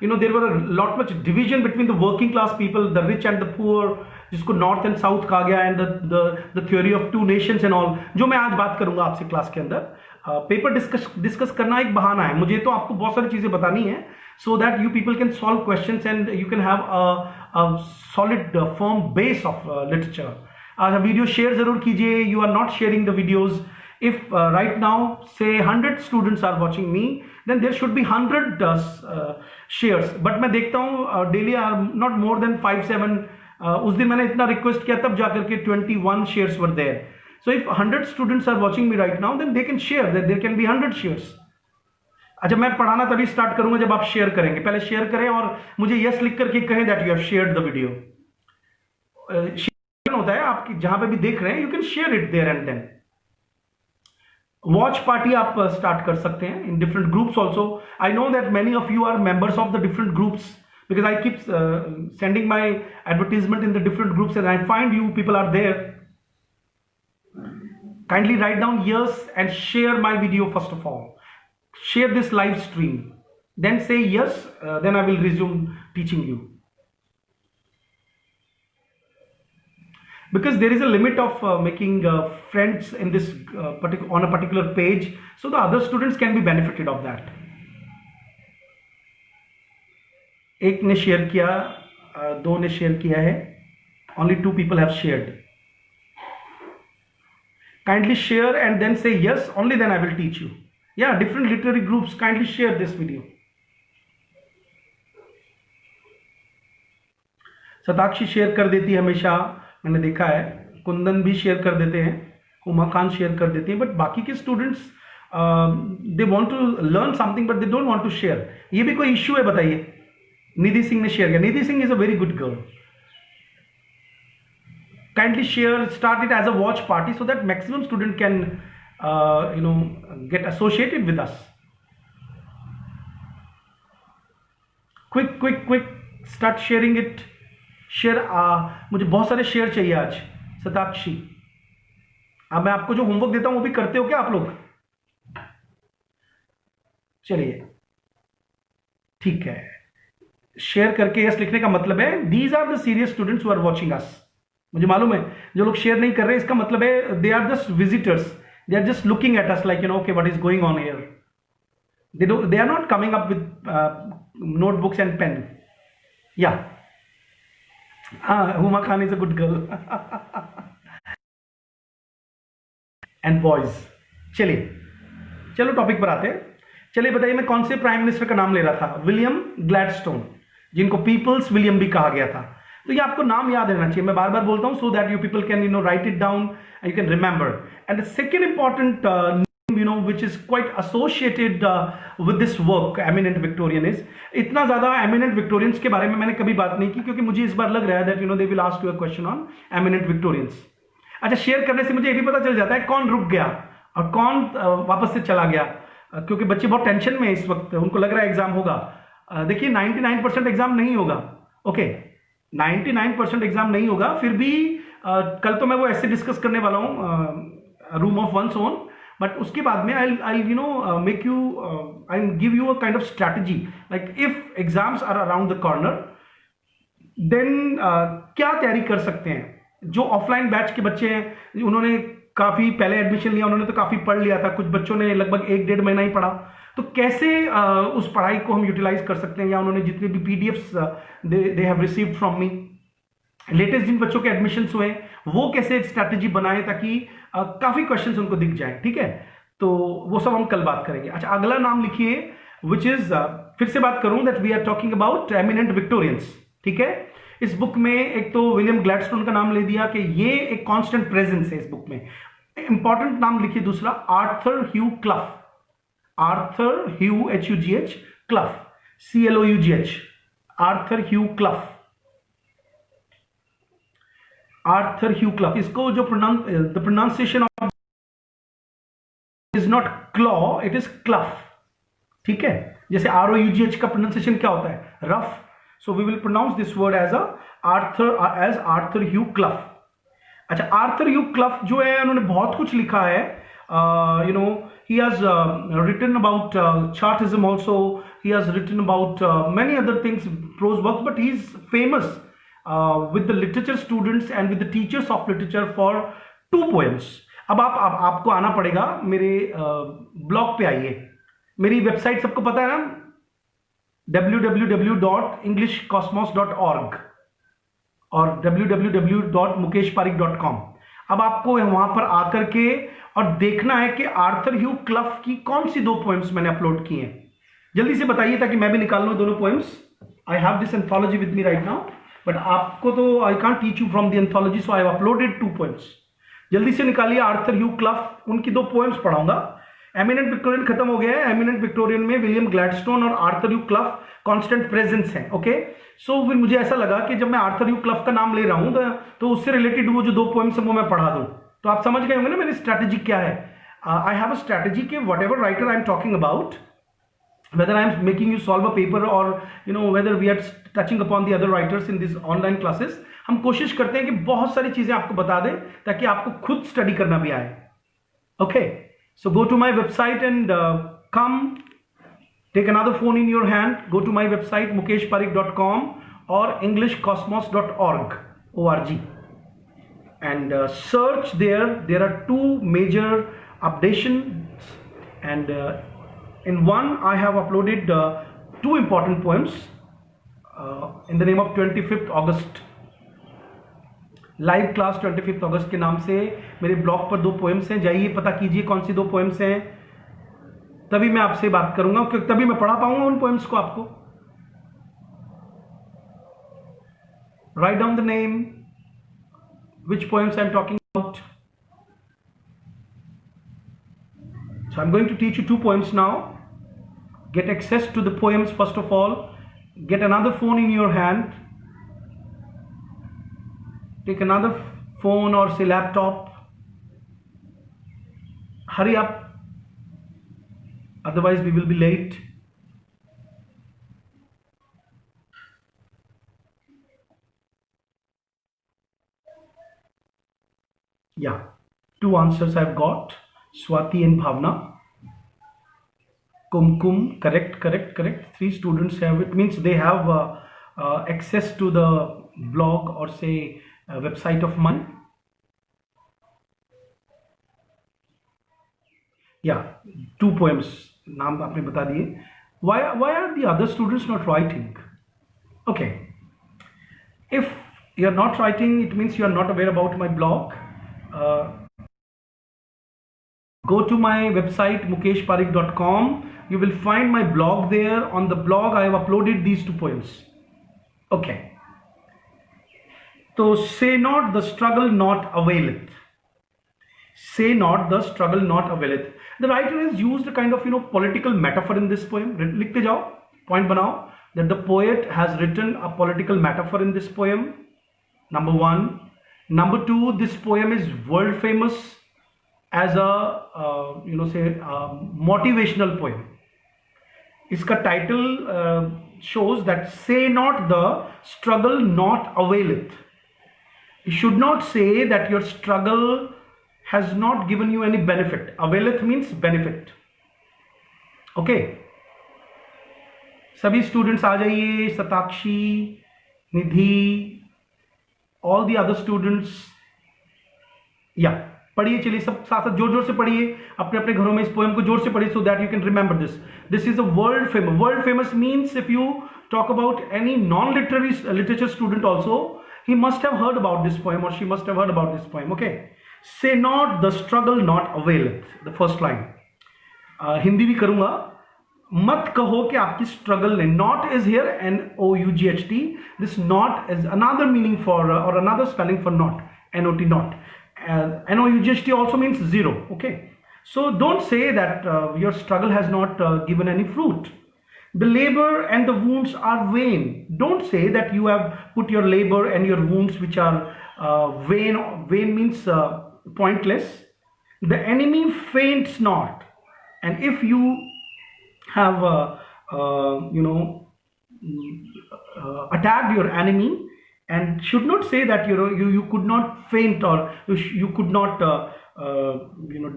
there were a lot much division between the working class people, the rich and the poor, जिसको north and south कहा गया, and the theory of 2 nations and all, जो मैं आज बात करूंगा आपसे class के अंदर। पेपर डिस्कस करना एक बहाना है, मुझे तो आपको बहुत सारी चीजें बतानी है, so that you people can solve questions and you can have a solid firm base of literature. आज वीडियो शेयर जरूर कीजिए। You are not sharing the videos. If right now say 100 students are watching me, then there should be 100 shares, but मैं देखता हूँ daily are not more than 5-7। उस दिन मैंने इतना रिक्वेस्ट किया तब जाकर के 21 shares were there। So if 100 students are watching me right now, then they can share, that there can be 100 shares। अच्छा, मैं पढ़ाना तभी स्टार्ट करूंगा जब आप शेयर करेंगे। पहले शेयर करें और मुझे यस लिख करके कहें that you have shared the video. Share होता है आपकी जहां पे भी देख रहे हैं, you can share it there and then. Watch party आप स्टार्ट कर सकते हैं in different groups also. I know that many of you are members of the different groups because I keep sending my advertisement in the different groups and I find you people are there. Kindly write down yes and share my video first of all. Share this live stream. Then say yes, then I will resume teaching you. Because there is a limit of making friends in this on a particular page, so the other students can be benefited of that. एक ने share किया, 2 ने share किया है, only 2 people have shared. Kindly share and then say yes, only then I will teach you. Yeah, different literary groups, kindly share this video. Satakshi share कर देती है हमेशा, मैंने देखा है। कुंदन भी शेयर कर देते हैं, हुमा खान शेयर कर देती हैं, बट बाकी के students they want to learn something but they don't want to share. ये भी कोई इश्यू है बताइए? निधि सिंह ने शेयर किया. Nidhi Singh is a very good girl. Kindly share, start it as a watch party so that maximum student can get associated with us. Quick, start sharing it. Share. मुझे बहुत सारे शेयर चाहिए आज. सताक्षी, अब मैं आपको जो होमवर्क देता हूं वो भी करते हो क्या आप लोग? चलिए ठीक है. शेयर करके यस लिखने का मतलब है these are the serious students who are watching us. मुझे मालूम है जो लोग शेयर नहीं कर रहे इसका मतलब है they are just visitors, they are just looking at us like okay what is going on here. They are not coming up with notebooks and pen. या Huma Khan is a good girl and boys. चलो topic पर आते हैं. चलिए बताइए मैं कौन से प्राइम मिनिस्टर का नाम ले रहा था? विलियम ग्लैडस्टोन, जिनको पीपल्स विलियम भी कहा गया था. तो ये आपको नाम याद रहना चाहिए. मैं बार बार बोलता हूं सो that you people can write it down and you can remember. And the second important name which is quite associated with this work, eminent Victorian is. इतना ज्यादा eminent Victorians के बारे में मैंने कभी बात नहीं की क्योंकि मुझे इस बार लग रहा है that they will ask you a question on eminent Victorians. अच्छा, शेयर करने से मुझे ये भी पता चल जाता है कौन रुक गया और कौन वापस से चला गया, क्योंकि बच्चे बहुत टेंशन में इस वक्त, उनको लग रहा है एग्जाम होगा. देखिए 99% एग्जाम नहीं होगा. ओके 99% एग्जाम नहीं होगा. फिर भी कल तो मैं वो ऐसे डिस्कस करने वाला हूं room of one's own, but उसके बाद में I make you I give you a kind of strategy like if exams are around the corner then क्या तैयारी कर सकते हैं. जो ऑफलाइन बैच के बच्चे हैं उन्होंने काफी पहले एडमिशन लिया, उन्होंने तो काफी पढ़ लिया था. कुछ बच्चों ने लगभग 1-1.5 महीना ही पढ़ा. तो कैसे उस पढ़ाई को हम यूटिलाइज कर सकते हैं, या उन्होंने जितने भी PDFs they have received from me, latest जिन बच्चों के एडमिशंस हुए वो कैसे एक स्ट्रैटेजी बनाए ताकि काफी क्वेश्चंस उनको दिख जाए. ठीक है, तो वो सब हम कल बात करेंगे. अच्छा, अगला नाम लिखिए विच इज फिर से बात करूं that we are talking about eminent Victorians. ठीक है, इस बुक में एक तो विलियम ग्लैडस्टोन का नाम ले दिया कि ये एक कांस्टेंट प्रेजेंस है इस बुक में. इंपॉर्टेंट नाम लिखिए दूसरा, Arthur Hugh Clough. Arthur Hugh HUGH, Clough CLOUGH, Arthur Hugh Clough. Arthur Hugh Clough. इसको जो the pronunciation of is not claw, it is Clough. ठीक है, जैसे ROUGH का प्रोनाउंसिएशन क्या होता है? Rough. So we will pronounce this word as Arthur Hugh Clough. अच्छा, आर्थर ह्यू क्लफ जो है उन्होंने बहुत कुछ लिखा है. he has written about chartism also. He has written about many other things, prose works, but he is famous with the literature students and with the teachers of literature for 2 poems. अब आपको आना पड़ेगा मेरे blog पे. आइए, मेरी website सबको पता है ना, www.englishcosmos.org और www.mukeshparik.com. अब आपको वहां पर आकर के और देखना है कि आर्थर ह्यू क्लफ की कौन सी 2 पोएम्स मैंने अपलोड की हैं. जल्दी से बताइए ताकि मैं भी निकाल लूं दोनों poems. I have this anthology with me right now, but आपको तो I can't teach you from the anthology, so I have uploaded 2 poems. जल्दी से निकालिए आर्थर ह्यू क्लफ, उनकी 2 पोएम्स पढ़ाऊंगा. एमिनेंट विक्टोरियन खत्म हो गया है. एमिनेंट विक्टोरियन में विलियम ग्लैडस्टोन और आर्थर ह्यू क्लफ कांस्टेंट प्रेजेंस है. ओके, सो फिर मुझे ऐसा लगा कि जब मैं आर्थर ह्यू क्लफ का नाम ले रहा हूं तो उससे रिलेटेड वो जो 2 पोएम्स है वो मैं पढ़ा दूं. तो आप समझ गए होंगे ना मेरी स्ट्रैटेजी क्या है. आई हैव अ स्ट्रैटेजी कि what ever writer I am talking about, whether I am making you solve a paper or whether we are touching upon the other writers in these online classes, हम कोशिश करते हैं कि बहुत सारी चीजें आपको बता दें ताकि आपको खुद स्टडी करना भी आए. Okay, so go to my website and come take another phone in your hand, go to my website mukeshparik.com or englishcosmos.org and search there. There are 2 major updations and in one I have uploaded 2 important poems in the name of 25th August live class 25th अगस्त के नाम से मेरे blog पर 2 poems हैं. जाइए पता कीजिए कौन सी 2 पोएम्स हैं, तभी मैं आपसे बात करूंगा, क्योंकि तभी मैं पढ़ा पाऊंगा उन पोएम्स को आपको. Right down the name, which poems I'm talking about. So I'm going to teach you 2 poems now. Get access to the poems first of all. Get another phone in your hand. Take another phone or say laptop. Hurry up, otherwise we will be late. Yeah, 2 answers I've got. Swati and Bhavna. Kumkum, correct. 3 students have, it means they have access to the blog or say website of mine. Yeah, 2 poems. नाम आपने बता दिए. Why are the other students not writing? Okay. If you're not writing, it means you're not aware about my blog. Go to my website mukeshparik.com. You will find my blog there. On the blog I have uploaded these 2 poems. Okay. So say not the struggle not availeth. Say not the struggle not availeth. The writer has used a kind of political metaphor in this poem. लिखते जाओ, point बनाओ that the poet has written a political metaphor in this poem. Number 1. Number 2, this poem is world famous as a motivational poem. इसका title shows that say not the struggle not availeth. You should not say that your struggle has not given you any benefit. Availeth means benefit. Okay. सभी students आ जाइए, सताक्षी, निधि, all the other students. Yeah, पढ़िए, चलिए सब साथ साथ जोर जोर से पढ़िए, अपने अपने घरों में इस पोएम को जोर से पढ़िए so that you can remember this. This is a world famous. World famous means if you talk about any non-literary literature student also, he must have heard about this poem or she must have heard about this poem. Okay. Say not the struggle not availeth. The first line. Hindi भी करूंगा. मत कहो कि आपकी struggle ने. Not is here, N-O-U-G-H-T. This not is another meaning for or another spelling for not. N-O-T not. N-O-U-G-H-T also means 0. Okay. So don't say that your struggle has not given any fruit. The labor and the wounds are vain. Don't say that you have put your labor and your wounds which are vain. Vain means pointless. The enemy faints not. And if you have attacked your enemy, and should not say that you could not faint or you could not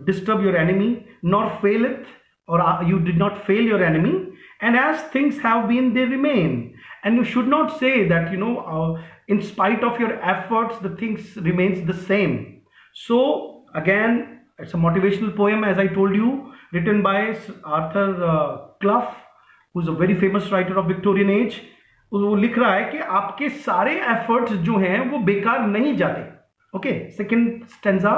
disturb your enemy, nor fail it, or you did not fail your enemy. And as things have been, they remain. And you should not say that in spite of your efforts the things remains the same. So again, it's a motivational poem, as I told you, written by Arthur Clough, who's a very famous writer of Victorian age. वो लिख रहा है कि आपके सारे efforts जो हैं वो बेकार नहीं जाते. Okay. Second stanza.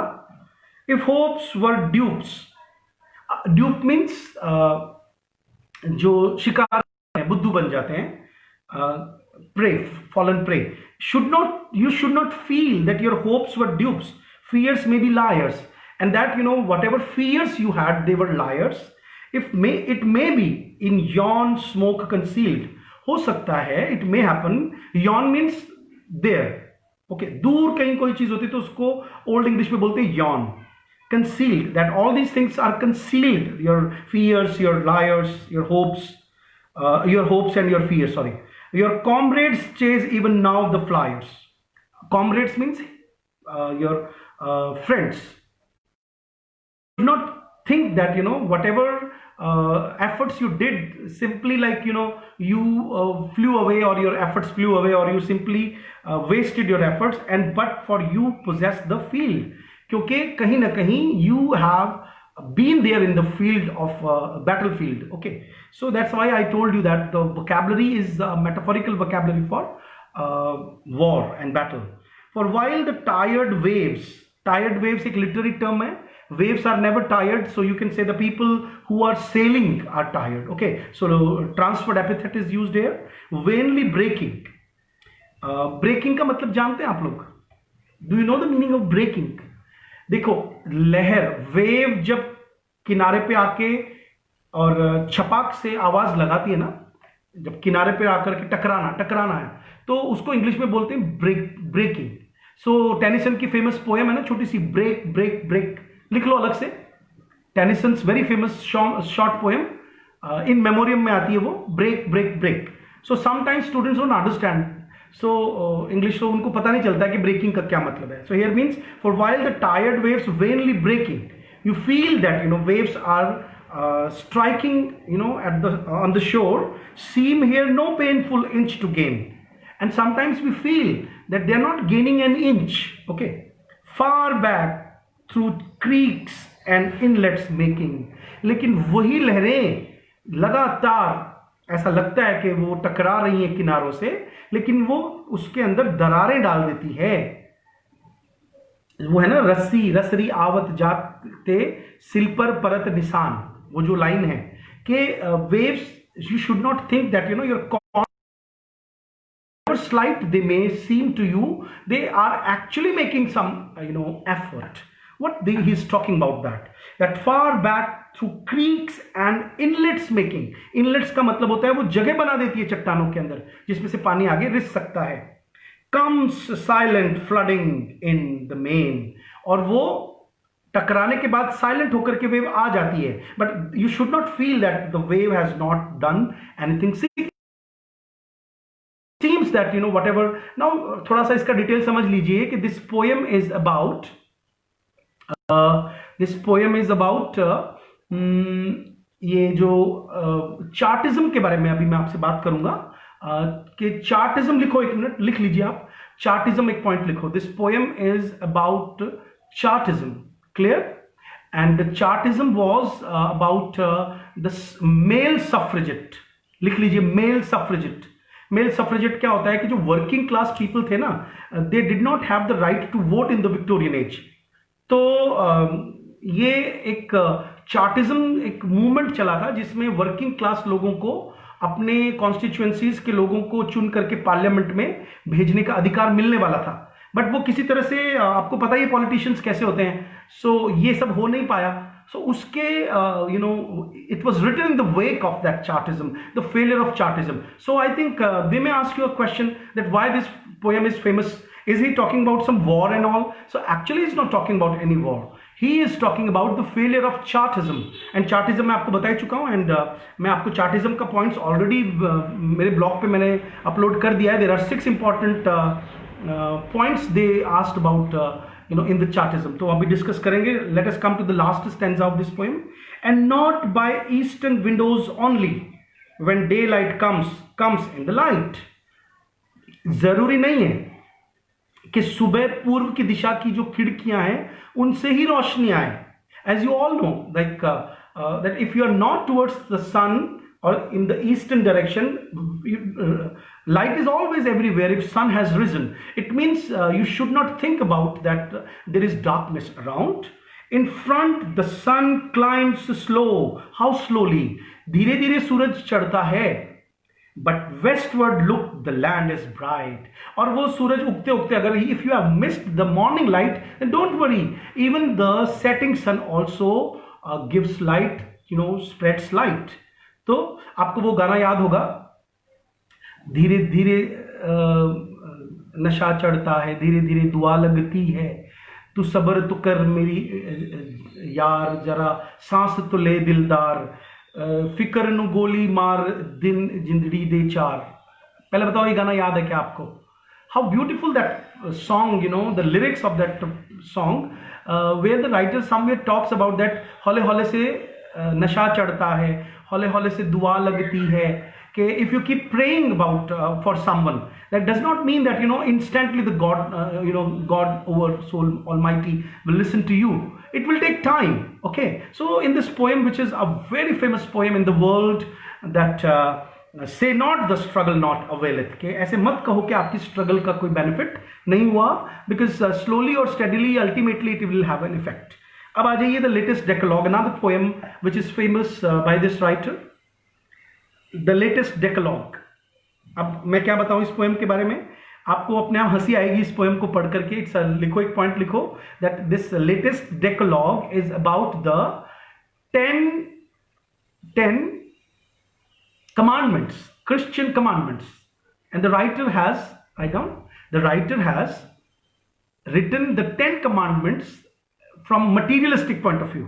If hopes were dupes. Dupe means जो शिकार है, बुद्धू बन जाते हैं. Prey, fallen prey. You should not feel that your hopes were dupes. Fears may be liars, and that whatever fears you had, they were liars. It may be in yon smoke concealed. हो सकता है, it may happen. Yon means there. Okay. दूर कहीं कोई चीज होती तो उसको ओल्ड इंग्लिश में बोलते हैं yon. Concealed, that all these things are concealed. Your fears, your liars, your hopes and your fears. Sorry. Your comrades chase even now the flyers. Comrades means your friends. Do not think that whatever efforts you did, simply like you flew away, or your efforts flew away, or you simply wasted your efforts, but for you possess the field. क्योंकि कहीं ना कहीं you have been there in the field of battlefield. Okay. So that's why I told you that the vocabulary is a metaphorical vocabulary for war and battle. For while the tired waves एक literary term है. Waves are never tired, so you can say the people who are sailing are tired. Okay, so transferred epithet is used here. Vainly breaking. Breaking का मतलब जानते हैं आप लोग? Do you know the meaning of breaking? देखो, लहर, wave जब किनारे पे आके और छपाक से आवाज लगाती है ना, जब किनारे पे आकर के टकराना टकराना है, तो उसको इंग्लिश में बोलते हैं ब्रेकिंग. सो टेनिसन की फेमस पोएम है ना छोटी सी, ब्रेक ब्रेक ब्रेक, लिख लो अलग से. Tennyson's very famous short poem, In Memoriam में आती है वो, break break break. So sometimes students don't understand, so English, तो उनको पता नहीं चलता कि ब्रेकिंग का क्या मतलब है. So here means for while the tired waves vainly breaking, you feel that waves are striking at the on the shore, seem here no painful inch to gain, and sometimes we feel that they are not gaining an inch, okay, far back through creeks and inlets making. लेकिन वही लहरें लगातार ऐसा लगता है कि वो टकरा रही हैं किनारों से, लेकिन वो उसके अंदर दरारें डाल देती है. वो है ना, रस्सी रसरी आवत जाते सिल पर परत निशान, वो जो लाइन है कि waves, you should not think that your slight they may seem to you, they are actually making some effort. What he's talking about, that far back through creeks and inlets making. Inlets का मतलब होता है वो जगह बना देती है चट्टानों के अंदर जिसमें से पानी आगे रिस सकता है. comes silent flooding in the main, और वो टकराने के बाद साइलेंट होकर के वेव आ जाती है. But you should not feel that the wave has not done anything. seems that whatever. now थोड़ा सा इसका डिटेल समझ लीजिए कि this poem is about ये जो चार्टिज्म के बारे में अभी मैं आपसे बात करूंगा. कि चार्टिज्म लिखो, एक मिनट लिख लीजिए आप, चार्टिज्म एक पॉइंट लिखो. This poem is about Chartism, clear? And the Chartism was about the male suffragette. लिख लीजिए, मेल सफ्रेजेट. मेल सफ्रेजेट क्या होता है कि जो वर्किंग क्लास पीपल थे ना, they did not have the right to vote in the Victorian age. तो ये एक चार्टिज्म एक मूवमेंट चला था जिसमें वर्किंग क्लास लोगों को अपने कॉन्स्टिट्यूएंसीज के लोगों को चुन करके पार्लियामेंट में भेजने का अधिकार मिलने वाला था. बट वो किसी तरह से, आपको पता ही है पॉलिटिशियंस कैसे होते हैं, सो ये सब हो नहीं पाया. सो उसके it was written in the wake of that Chartism, the failure of Chartism. So I think they may ask you a question that why this poem is famous. Is he talking about some war and all? So actually he's not talking about any war. He is talking about the failure of Chartism. And Chartism मैं आपको बता ही चुका हूँ, and मैं आपको Chartism का points already मेरे blog पे मैंने upload कर दिया है. There are 6 important points they asked about in the Chartism. तो अभी discuss करेंगे. Let us come to the last stanza of this poem. And not by eastern windows only, when daylight comes in the light. जरूरी नहीं है कि सुबह पूर्व की दिशा की जो खिड़कियां हैं उनसे ही रोशनी आए. As you all know, like that if you are not towards the sun और in the eastern direction, light is always everywhere. If sun has risen, it means you should not think about that there is darkness around. In front the sun climbs slow. How slowly? धीरे धीरे सूरज चढ़ता है. But westward look, the land is bright. और वो सूरज उगते उगते, अगर if you have missed the morning light, then don't worry. Even the setting sun also gives light, spreads light. तो आपको वो गाना याद होगा, धीरे धीरे नशा चढ़ता है, धीरे धीरे दुआ लगती है, तू सब्र तो कर मेरी यार, जरा सांस तो ले दिलदार, फिकर नु गोली मार दिन जिंदड़ी दे चार. पहले बताओ ये गाना याद है क्या आपको? How beautiful that song, the lyrics of that song, where the writer somewhere talks about that. हौले हौले से नशा चढ़ता है, हौले हौले से दुआ लगती है. कि if you keep praying about for someone, that does not mean that instantly the God over soul Almighty will listen to you. It will take time. Okay, so in this poem, which is a very famous poem in the world, that say not the struggle not availeth, कि ऐसे मत कहो कि आपकी struggle का कोई benefit नहीं हुआ, because slowly or steadily ultimately it will have an effect. अब आ जाइए the latest decalogue, another poem which is famous by this writer. The latest decalogue. अब मैं क्या बताऊं इस पोएम के बारे में. आपको अपने आप हंसी आएगी इस पोएम को पढ़ करके। इट्स लिखो, एक पॉइंट लिखो that this latest decalogue is about the 10 commandments, Christian commandments, and the writer has, write down, the writer has written the 10 commandments from materialistic point of view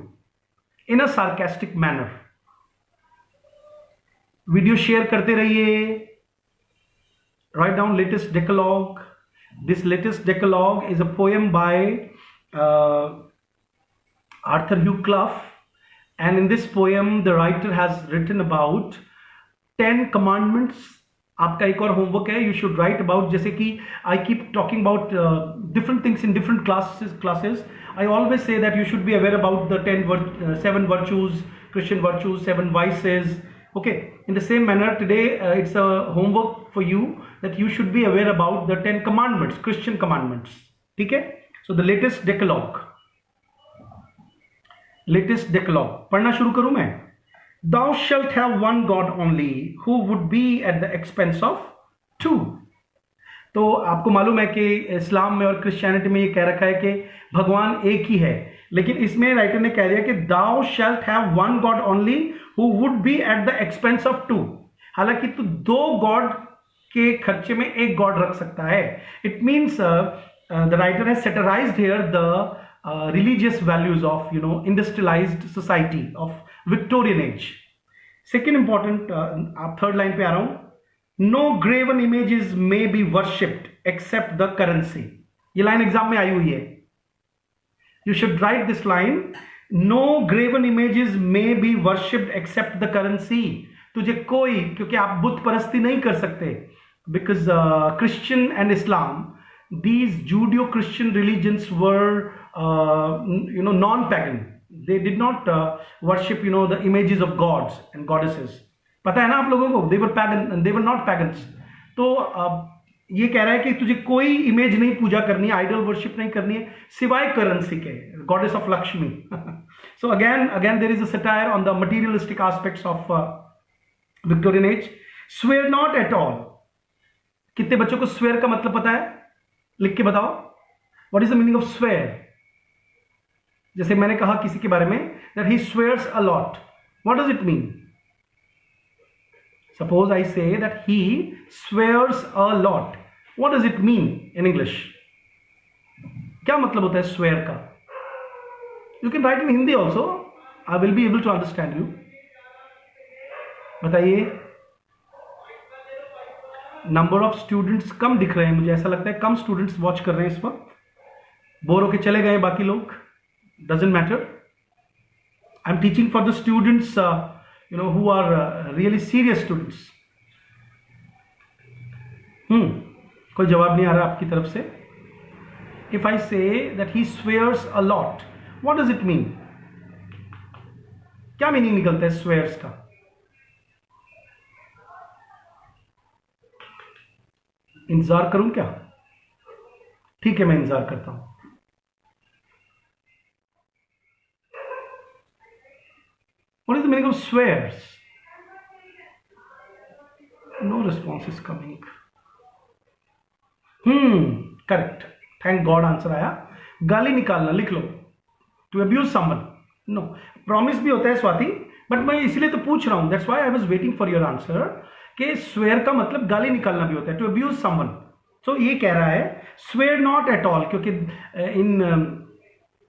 in a sarcastic manner. Video share करते रहिए। Right down latest decalogue. This latest decalogue is a poem by Arthur Hugh Clough, and in this poem the writer has written about 10 commandments. आपका एक और homework है, you should write about, जैसे कि I keep talking about different things in different classes. I always say that you should be aware about the 7 virtues, Christian virtues, 7 vices. Okay, in the same manner today it's a homework for you that you should be aware about the 10 commandments, Christian commandments. ठीक है? So the latest decalogue. Latest decalogue पढ़ना शुरू करूं मैं। Thou shalt have one God only, who would be at the expense of two. तो आपको मालूम है कि इस्लाम में और क्रिश्चियनिटी में ये कह रखा है कि भगवान एक ही है, लेकिन इसमें राइटर ने कह दिया कि Thou shalt have one God only, who would be at the expense of two. हालांकि तू 2 गॉड के खर्चे में एक गॉड रख सकता है। It means the writer has satirized here the religious values of industrialized society of Victorian age. Second important, आप थर्ड लाइन पे आ रहा हूं। No graven images may be worshipped except the currency. ये लाइन एग्जाम में आई हुई है। You should write this line. No graven images may be worshipped except the currency. तुझे कोई, क्योंकि आप बुत परस्ती नहीं कर सकते, because Christian and Islam, these Judeo-Christian religions were non-pagan. They did not worship the images of gods and goddesses. पता है ना आप लोगों को? They were pagan and they were not pagans. तो ये कह रहा है कि तुझे कोई इमेज नहीं पूजा करनी है, आइडल वर्शिप नहीं करनी है सिवाय करेंसी के, goddess of Lakshmi. So again there is a satire on the materialistic aspects of Victorian age. Swear not at all. कितने बच्चों को swear का मतलब पता है? लिख के बताओ। What is the meaning of swear? जैसे मैंने कहा किसी के बारे में that he swears a lot. What does it mean? Suppose I say that he swears a lot. What does it mean in English? क्या मतलब होता है swear का? You can write in Hindi also. I will be able to understand you. बताइए। Number of students कम दिख रहे हैं, मुझे ऐसा लगता है कम स्टूडेंट्स वॉच कर रहे हैं इस वक्त। बोर होके चले गए बाकी लोग। Doesn't matter. I'm teaching for the students who are really serious students. कोई जवाब नहीं आ रहा आपकी तरफ से। If I say that he swears a lot, what does it mean? क्या मीनिंग निकलता है swears का? इंतजार करूं क्या? ठीक है, मैं इंतजार करता हूं। What is the meaning of swears? No response is coming. Correct. Thank God answer आया। गाली निकालना लिख लो। To abuse someone. No. Promise भी होता है स्वाति, बट मैं इसलिए तो पूछ रहा हूं। That's why I was waiting for your answer. कि swear का मतलब गाली निकालना भी होता है। To abuse someone. So ये कह रहा है swear not at all, क्योंकि in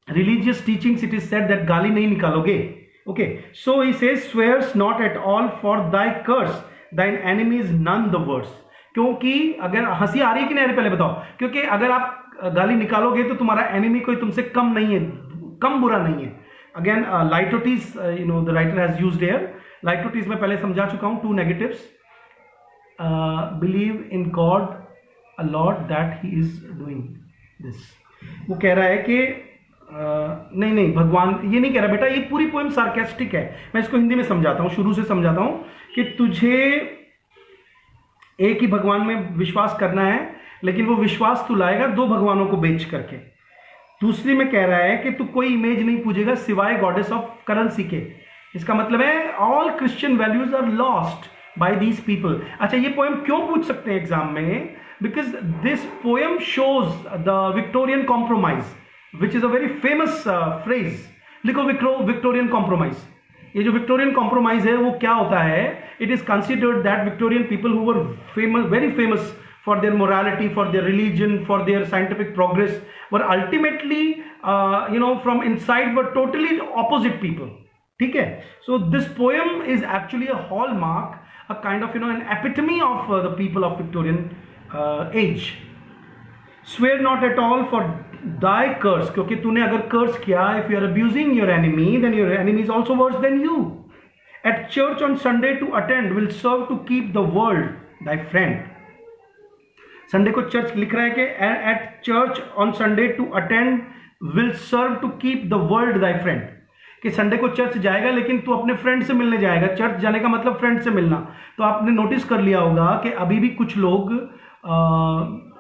religious teachings it is said that गाली नहीं निकालोगे। Okay, so he says swears not at all, for thy curse thine enemy is none the worse. क्योंकि अगर हंसी आ रही है कि नहीं पहले बताओ, क्योंकि अगर आप गाली निकालोगे तो तुम्हारा एनिमी कोई तुमसे कम नहीं है, कम बुरा नहीं है। Again litotes the writer has used here. Litotes में पहले समझा चुका हूं, 2 negatives. Believe in God a lot that he is doing this. वो कह रहा है कि नहीं भगवान ये नहीं कह रहा बेटा, ये पूरी पोएम सार्केस्टिक है। मैं इसको हिंदी में समझाता हूं, शुरू से समझाता हूं कि तुझे एक ही भगवान में विश्वास करना है, लेकिन वो विश्वास तू लाएगा 2 भगवानों को बेच करके। दूसरी में कह रहा है कि तू कोई इमेज नहीं पूजेगा सिवाय गॉडेस ऑफ करेंसी के। इसका मतलब है all Christian values are lost by these people. अच्छा, ये पोएम क्यों पूछ सकते हैं एग्जाम में? because this poem shows the Victorian compromise, which is a very famous phrase. लिखो Victorian compromise. ये जो Victorian compromise है वो क्या होता है? It is considered that Victorian people who were famous, very famous for their morality, for their religion, for their scientific progress, were ultimately, from inside were totally opposite people. ठीक है? So this poem is actually a hallmark, a kind of an epitome of the people of Victorian age. Swear not at all for thy curse, क्योंकि तूने अगर कर्स किया, if you are abusing your enemy, then your enemy is also worse than you. At church on Sunday to attend will serve to keep the world thy friend. Sunday को church लिख रहा है कि at church on Sunday to attend will serve to keep the world thy friend. कि Sunday को church जाएगा लेकिन तू अपने फ्रेंड से मिलने जाएगा. चर्च जाने का मतलब फ्रेंड से मिलना. तो आपने नोटिस कर लिया होगा कि अभी भी कुछ लोग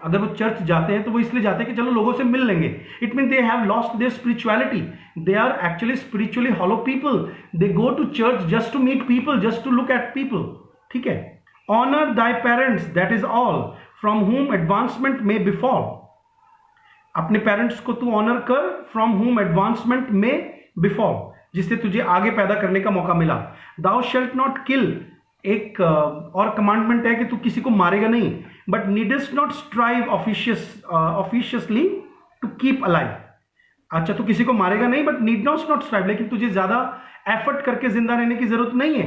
अगर वो चर्च जाते हैं तो वो इसलिए जाते हैं कि चलो लोगों से मिल लेंगे. It mean they have lost their spirituality. They are actually spiritually hollow people. They go to church just to meet people, just to look at people. ठीक है. Honour thy parents, that is all, from whom advancement may befall. अपने parents को तू honour कर, from whom advancement may बिफॉल, जिससे तुझे आगे पैदा करने का मौका मिला. दाउ शेल्ट नॉट किल, एक और कमांडमेंट है कि तू किसी को मारेगा नहीं. But need'st not strive officiously to keep alive. अच्छा, तू किसी को मारेगा नहीं, बट नीड नॉट स्ट्राइव, लेकिन तुझे ज्यादा एफर्ट करके जिंदा रहने की जरूरत नहीं है.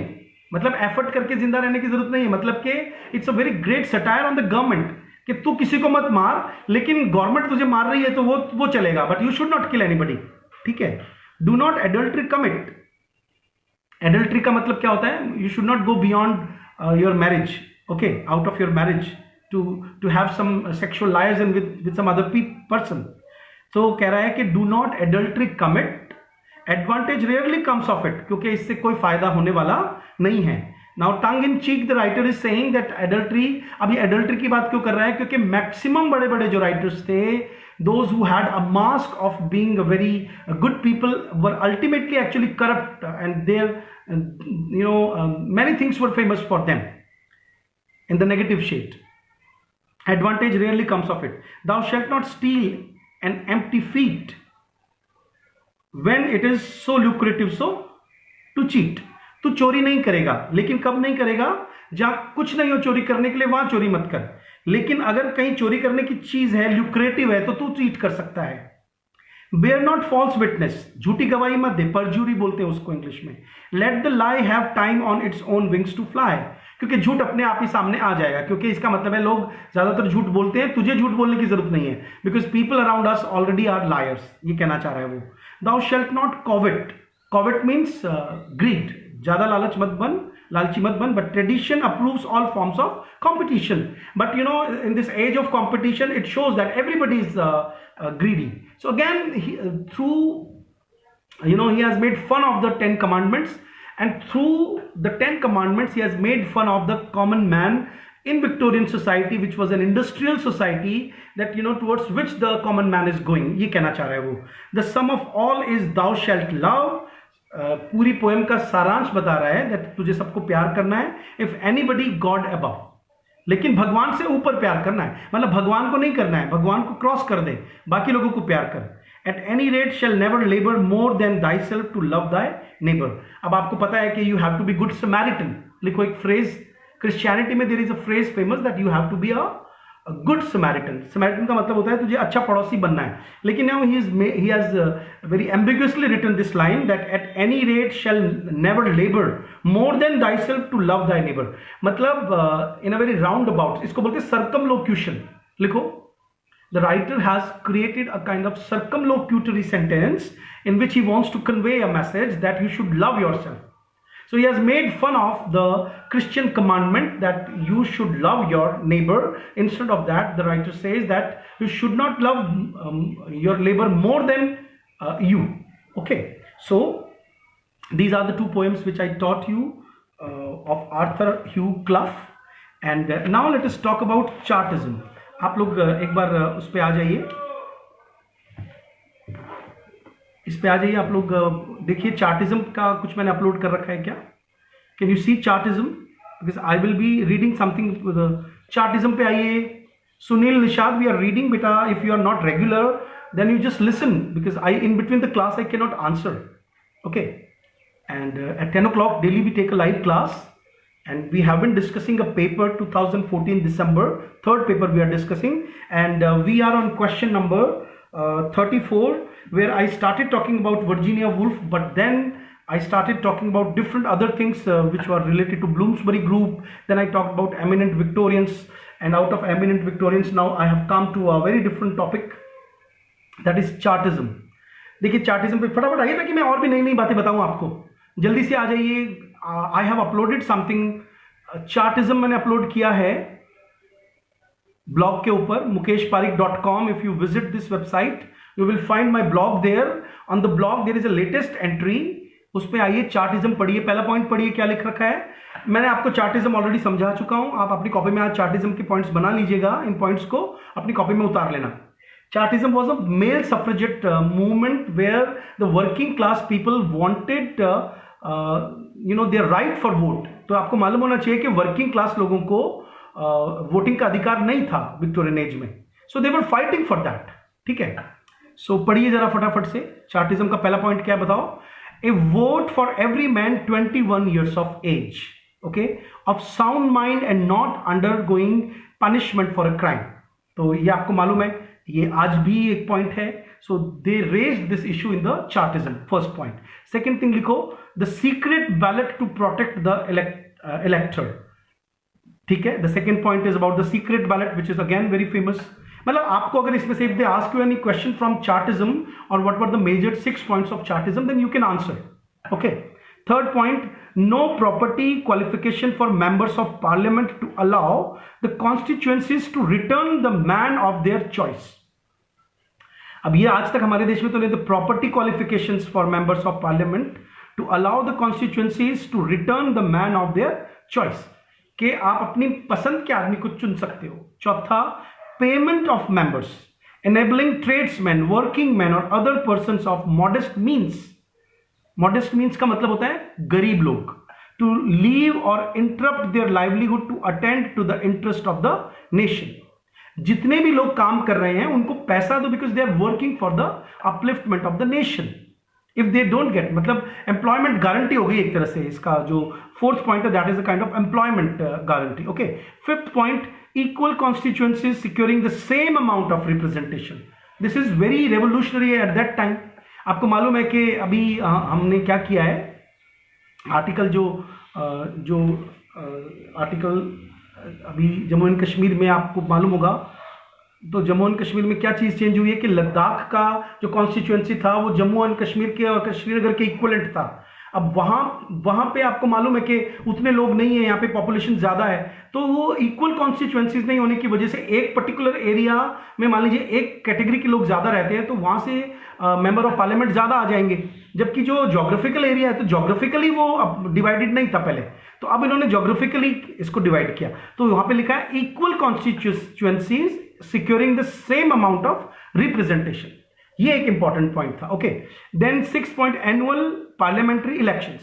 मतलब एफर्ट करके जिंदा रहने की जरूरत नहीं है, मतलब कि it's a very great satire on the government कि तू किसी को मत मार, लेकिन गवर्नमेंट तुझे मार रही है तो वो चलेगा, but you should not kill anybody. ठीक है. Do not adultery commit. Adultery का मतलब क्या होता है? You should not go beyond your marriage, okay, out of your marriage to have some sexual liars with some other person. तो कह रहा है कि do not adultery commit, advantage rarely comes of it, क्योंकि इससे कोई फायदा होने वाला नहीं है. Now tongue in cheek the writer is saying that adultery. अब ये एडल्ट्री की बात क्यों कर रहा है? क्योंकि मैक्सिमम बड़े बड़े जो राइटर्स थे, those who had a mask of being a very good people, were ultimately actually corrupt, and their many things were famous for them in the negative shade. Advantage rarely comes of it. Thou shalt not steal an empty feet when it is so lucrative so to cheat. तू चोरी नहीं करेगा, लेकिन कब नहीं करेगा? जहां कुछ नहीं हो चोरी करने के लिए, वहां चोरी मत कर. लेकिन अगर कहीं चोरी करने की चीज है, ल्यूक्रेटिव है, तो तू चीट कर सकता है. बेयर नॉट फॉल्स विटनेस, झूठी गवाही मत दे, परजूरी बोलते हैं उसको इंग्लिश में. Let the lie have time on its own wings to fly, क्योंकि झूठ अपने आप ही सामने आ जाएगा. क्योंकि इसका मतलब है लोग ज्यादातर झूठ बोलते हैं, तुझे झूठ बोलने की जरूरत नहीं है, because people around us already are liars. ये कहना चाह रहा है वो. Thou shalt not covet. Covet means greed. ज्यादा लालच मत बन, लालची मत बन. But tradition approves all forms of competition, but in this age of competition it shows that everybody is greedy. So again, he has made fun of the 10 commandments, and through the 10 commandments he has made fun of the common man in Victorian society, which was an industrial society that towards which the common man is going. ये कहना चाह रहा है वो. The sum of all is thou shalt love. पूरी poem का सारांश बता रहा है that तुझे सबको प्यार करना है. If anybody God above, लेकिन भगवान से ऊपर प्यार करना है. मतलब भगवान को नहीं करना है, भगवान को क्रॉस कर दे, बाकी लोगों को प्यार कर. At any rate shall never labour more than thyself to love thy neighbour. अब आपको पता है कि you have to be good Samaritan. लिखो एक फ्रेज, क्रिश्चियनिटी में there is a phrase famous that you have to be a good Samaritan. Samaritan का मतलब होता है तुझे अच्छा पड़ोसी बनना है. लेकिन now he has very ambiguously written this line that at any rate shall never labor more than thyself to love thy neighbor. मतलब in a very roundabout, इसको बोलते हैं circumlocution. लिखो, the writer has created a kind of circumlocutory sentence in which he wants to convey a message that you should love yourself. So he has made fun of the Christian commandment that you should love your neighbor. Instead of that, the writer says that you should not love your neighbor more than you. Okay. So these are the two poems which I taught you of Arthur Hugh Clough. And now let us talk about Chartism. आप लोग एक बार उस पे आ जाइए, इस पे आ जाइए. आप लोग देखिए चार्टिज्म का कुछ मैंने अपलोड कर रखा है क्या? Can you see Chartism? Because I will be reading something. Chartism पे आइए. Sunil, Nishad, we are reading, beta. If you are not regular, then you just listen, because in between the class I cannot answer. Okay. And at 10 o'clock daily we take a live class, and we have been discussing a paper 2014 December, third paper we are discussing, and we are on question number 34, where I started talking about Virginia Woolf, but then I started talking about different other things which were related to Bloomsbury Group. Then I talked about eminent Victorians, and out of eminent Victorians now I have come to a very different topic, that is Chartism. देखिए चार्टिज्म पे फटाफट आइए ताकि मैं और भी नई नई बातें बताऊं आपको, जल्दी से आ जाइए. I have uploaded something. Chartism मैंने अपलोड किया है ब्लॉग के ऊपर, mukeshparik.com. If you visit this website you will find my blog there. On the blog there is a latest entry, उस पर आइए, चार्टिज्म पढ़िए. पहला पॉइंट पढ़िए क्या लिख रखा है. मैंने आपको चार्टिज्म ऑलरेडी समझा चुका हूं. आप अपनी कॉपी में आज चार्टिज्म के पॉइंट्स बना लीजिएगा, इन पॉइंट्स को अपनी कॉपी में उतार लेना. Chartism was a male suffragette movement where the working class people wanted, their right for vote. तो आपको मालूम होना चाहिए कि वर्किंग क्लास लोगों को वोटिंग का अधिकार नहीं था विक्टोरियन एज में. सो दे वर फाइटिंग फॉर दैट. ठीक है, सो पढ़िए जरा फटाफट से. चार्टिज्म का पहला पॉइंट क्या है बताओ. A vote for every man 21 years of age, okay, of sound mind and not undergoing punishment for a crime. तो ये आपको मालूम है, ये आज भी एक पॉइंट है. So they raise this issue in the Chartism, first point. Second thing लिखो, the secret ballot to protect the elector. ठीक है, the second point is about the secret ballot which is again very famous. मतलब आपको अगर इसमें से if they ask you any question from Chartism और what were the major 6 points of Chartism, then you can answer. Okay. Third point, no property qualification for members of parliament to allow the constituencies to return the man of their choice. अब ये आज तक हमारे देश में तो नहीं, the property qualifications for members of parliament to allow the constituencies to return the man of their choice, कि आप अपनी पसंद के आदमी को चुन सकते हो. चौथा, payment of members enabling tradesmen, working men or other persons of modest means. Modest means का मतलब होता है गरीब लोग, to leave or interrupt their livelihood to attend to the interest of the nation. जितने भी लोग काम कर रहे हैं उनको पैसा दो, because they are working for the upliftment of the nation. If they don't get, मतलब एम्प्लॉयमेंट गारंटी हो गई एक तरह से. इसका जो फोर्थ पॉइंट है that is a kind of employment guarantee. Okay. Fifth point, equal constituencies securing the same amount of representation. This is very revolutionary at that time. आपको मालूम है कि अभी हमने क्या किया है, आर्टिकल जो आर्टिकल अभी जम्मू एंड कश्मीर में आपको मालूम होगा, तो जम्मू एंड कश्मीर में क्या चीज़ चेंज हुई है कि लद्दाख का जो कॉन्स्टिट्यूएंसी था वो जम्मू एंड कश्मीर के और श्रीनगर के इक्वलेंट था. अब वहाँ पे आपको मालूम है कि उतने लोग नहीं है, यहाँ पे पॉपुलेशन ज़्यादा है, तो वो इक्वल कॉन्स्टिट्यूएंसीज नहीं होने की वजह से एक पर्टिकुलर एरिया में मान लीजिए एक कैटेगरी के लोग ज़्यादा रहते हैं, तो वहाँ से मेंबर ऑफ पार्लियामेंट ज़्यादा आ जाएंगे. जबकि जो जोग्राफिकल एरिया है तो जोग्राफिकली वो अब डिवाइडेड नहीं था पहले, तो अब इन्होंने जोग्राफिकली इसको डिवाइड किया. तो वहाँ पे लिखा है equal constituencies securing the same amount of representation. ये एक इंपॉर्टेंट पॉइंट था. Okay. Then 6 point, annual parliamentary elections,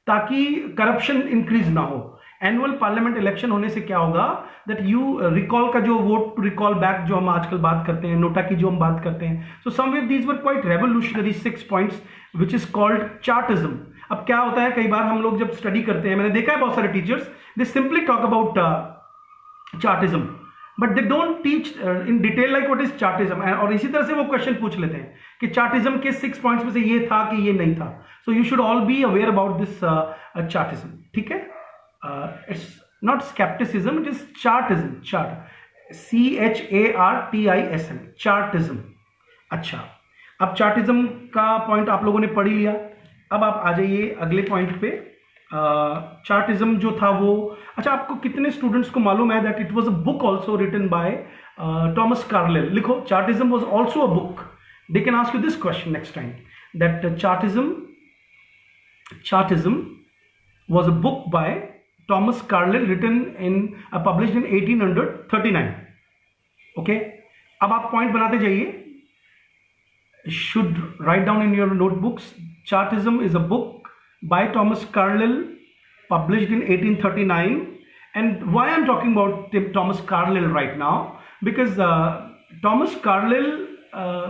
ताकि करप्शन इंक्रीज ना हो. एनुअल पार्लियामेंट इलेक्शन होने से क्या होगा, दैट यू रिकॉल का जो वोट टू रिकॉल बैक जो हम आजकल बात करते हैं, नोटा की जो हम बात करते हैं, so somewhere these were quite revolutionary 6 points which is called Chartism. अब क्या होता है, कई बार हम लोग जब स्टडी करते हैं, मैंने देखा है बहुत सारे teachers they simply talk about Chartism, but they don't teach in detail like what is Chartism. और इसी तरह से वो क्वेश्चन पूछ लेते हैं कि चार्टिज्म के 6 पॉइंट्स में से ये था कि ये नहीं था. So you should all be aware about this Chartism. ठीक है, it's not scepticism, it is Chartism. Chart, CHARTISM, Chartism. अच्छा, अब चार्टिज्म का पॉइंट आप लोगों ने पढ़ ही लिया. अब आप आ जाइए अगले पॉइंट पे. चार्टिज्म जो था वो, अच्छा आपको कितने स्टूडेंट्स को मालूम है that it was a book also written by Thomas Carlyle. लिखो, Chartism was also a book. They can ask you this question next time, that Chartism was a book by Thomas Carlyle written in published in 1839. Okay, अब आप point बनाते जाइए. Should write down in your notebooks, Chartism is a book by Thomas Carlyle published in 1839. And why I'm talking about Thomas Carlyle right now, because Thomas Carlyle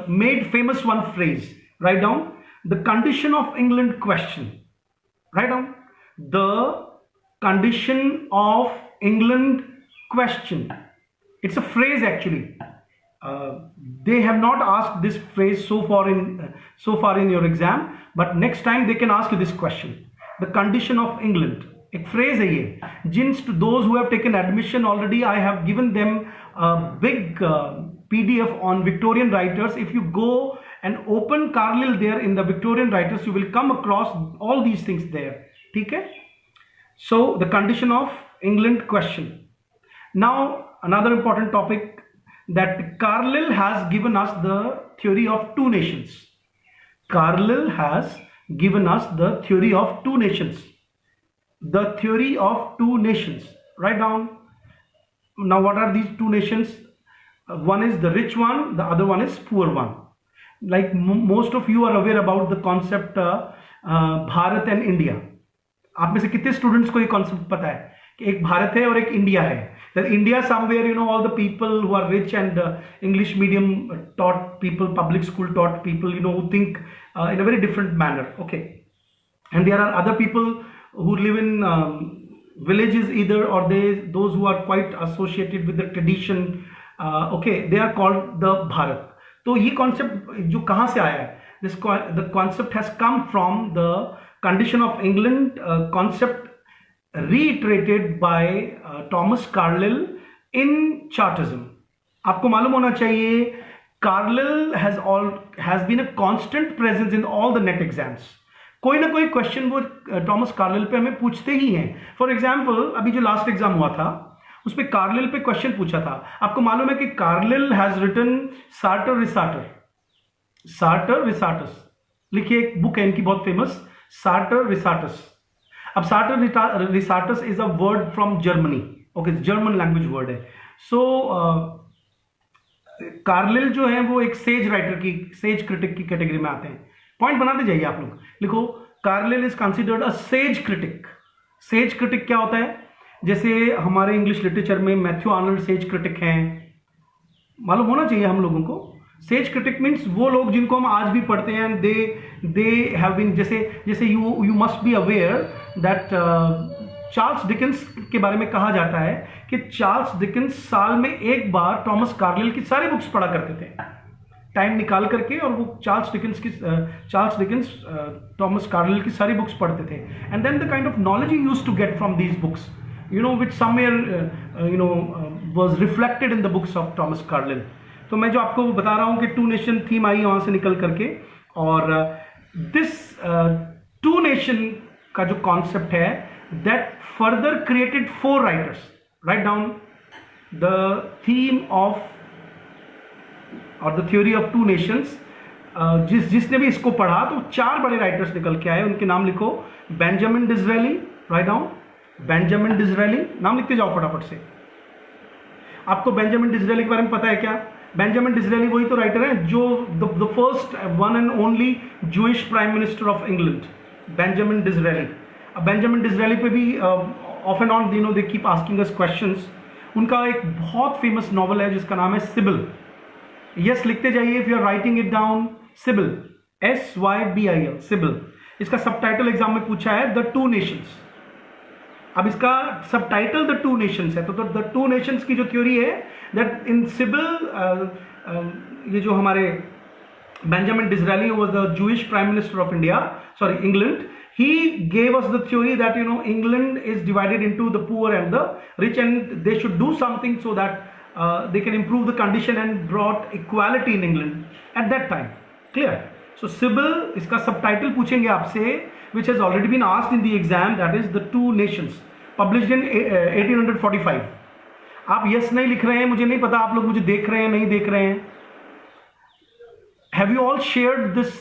made famous one phrase. Write down the condition of England question. Write down the condition of England question. It's a phrase actually. They have not asked this phrase so far in your exam, but next time they can ask you this question. The condition of England. एक phrase है ये. To those who have taken admission already, I have given them a big PDF on Victorian writers. If you go and open Carlyle there in the Victorian writers, you will come across all these things there. ठीक है? So the condition of England question. Now another important topic, that Carlyle has given us the theory of two nations. Carlyle has given us the theory of two nations. The theory of two nations. Write down. Now what are these two nations? One is the rich one, the other one is poor one. Like most of you are aware about the concept Bharat and India. आप में से कितने students को ये concept पता है कि एक भारत है और एक इंडिया है? That India somewhere, all the people who are rich and English medium taught people, public school taught people, who think in a very different manner. Okay. And there are other people who live in villages either, or those who are quite associated with the tradition. Okay, they are called the Bharat. तो ये concept जो कहाँ से आया है? The concept has come from the condition of England concept reiterated by Thomas Carlyle in Chartism. आपको मालूम होना चाहिए, Carlyle has been a constant presence in all the NET exams. कोई ना कोई क्वेश्चन वो टॉमस कार्लिल पे हमें पूछते ही हैं. फॉर एग्जाम्पल अभी जो लास्ट एग्जाम हुआ था उस पर कार्लिल पे क्वेश्चन पूछा था. आपको मालूम है कि कार्लिल हैज रिटन सार्टर रिसार्टस. लिखिए, एक बुक है इनकी बहुत फेमस, सार्टर रिसार्टस. अब Sartor Resartus is a word from Germany. Okay, German language word है. सो कार्लिल जो है वो एक सेज राइटर की, सेज क्रिटिक की कैटेगरी में आते हैं. पॉइंट बनाते जाइए आप लोग. लिखो, Carlyle is considered a sage critic. Sage critic क्या होता है? जैसे हमारे इंग्लिश लिटरेचर में मैथ्यू आर्नल्ड सेज क्रिटिक हैं, मालूम होना चाहिए हम लोगों को. सेज क्रिटिक मीन्स वो लोग जिनको हम आज भी पढ़ते हैं. दे हैव बीन, जैसे you must be aware that Charles Dickens के बारे में कहा जाता है कि चार्ल्स डिकेंस साल में एक बार टॉमस कार्लिल की सारी बुक्स पढ़ा करते थे, टाइम निकाल करके, और वो चार्ल्स डिकेंस टॉमस कार्लिल की सारी बुक्स पढ़ते थे. And then the kind of knowledge you used to get from these books, which somewhere was reflected in the books of Thomas Carlyle. तो मैं जो आपको बता रहा हूँ कि टू नेशन थीम आई वहाँ से निकल करके, और दिस टू नेशन का जो कॉन्सेप्ट है that further created 4 writers. Right down the theme of और the theory of two nations. जिसने भी इसको पढ़ा तो 4 बड़े राइटर्स निकल के आए. उनके नाम लिखो. Benjamin Disraeli. Right down Benjamin Disraeli. नाम लिखते जाओ फटाफट से. आपको बेंजामिन डिज़रेली के बारे में पता है क्या? बेंजामिन डिज़रेली वही तो राइटर है जो the first one and only Jewish prime minister of England, Benjamin Disraeli. अब बेंजामिन डिज़रेली पे भी off and on they keep asking us questions. उनका एक बहुत फेमस नॉवल है जिसका नाम है सिबिल. यस, लिखते जाइए if you are writing it down. Sybil, SYBIL, Sybil. इसका सबटाइटल एग्जाम में पूछा है द टू नेशंस. अब इसका सबटाइटल द टू नेशंस है. तो द टू नेशंस की जो थ्योरी है दैट इन सिबिल, ये जो हमारे Benjamin Disraeli was the Jewish prime minister of England. he gave us the theory that England is divided into the poor and the rich, and they should do something so that they can improve the condition, and brought equality in England at that time. Clear? So Sibyl, इसका subtitle पूछेंगे आपसे, which has already been asked in the exam, that is the two nations, published in 1845. आप yes नहीं लिख रहे हैं, मुझे नहीं पता आप लोग मुझे देख रहे हैं नहीं देख रहे हैं. Have you all shared this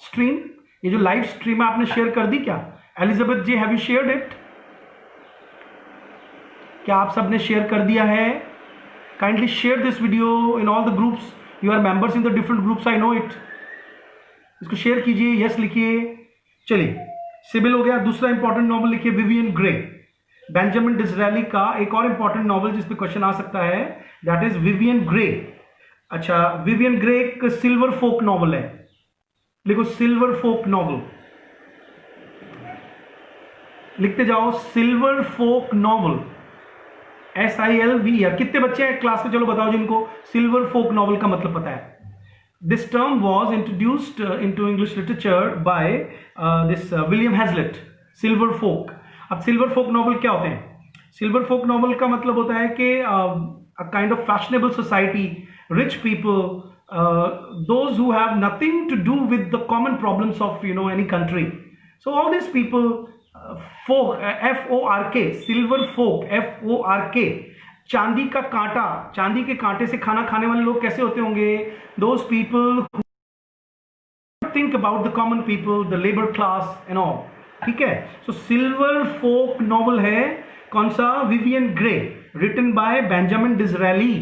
stream? ये जो लाइव स्ट्रीम है आपने शेयर कर दी क्या? Elizabeth ji, have you shared it? क्या आप सबने शेयर कर दिया है? Kindly share this video in all the groups. You are members in the different groups, I know it. इसको शेयर कीजिए, यस लिखिए. चलिए, सिबिल हो गया. दूसरा इंपॉर्टेंट नॉवल लिखिए विवियन ग्रे. बेंजामिन डिसरायली का एक और इंपॉर्टेंट नॉवल जिस पे क्वेश्चन आ सकता है, दैट इज विवियन ग्रे। अच्छा, विवियन ग्रे एक सिल्वर फोक नॉवल है, लिखो सिल्वर फोक नॉवल, लिखते जाओ सिल्वर फोक नॉवल, SILV। कितने बच्चे हैं क्लास में, चलो बताओ जिनको सिल्वर फोक नॉवल का मतलब पता है। This term was introduced into English literature by this William Hazlitt, silver folk। अब silver folk novel क्या होते हैं? Silver folk novel का मतलब होता है कि a kind of fashionable society, rich people, those who have nothing to do with the common problems of any country. So all these people, folk, FORK, silver folk, FORK, चांदी का कांटा, चांदी के कांटे से खाना खाने वाले लोग कैसे होते होंगे? Those people who think about the common people, the labour class and all. ठीक है, सो सिल्वर फोक नॉवल है कौन सा? Vivian Grey, written by Benjamin Disraeli.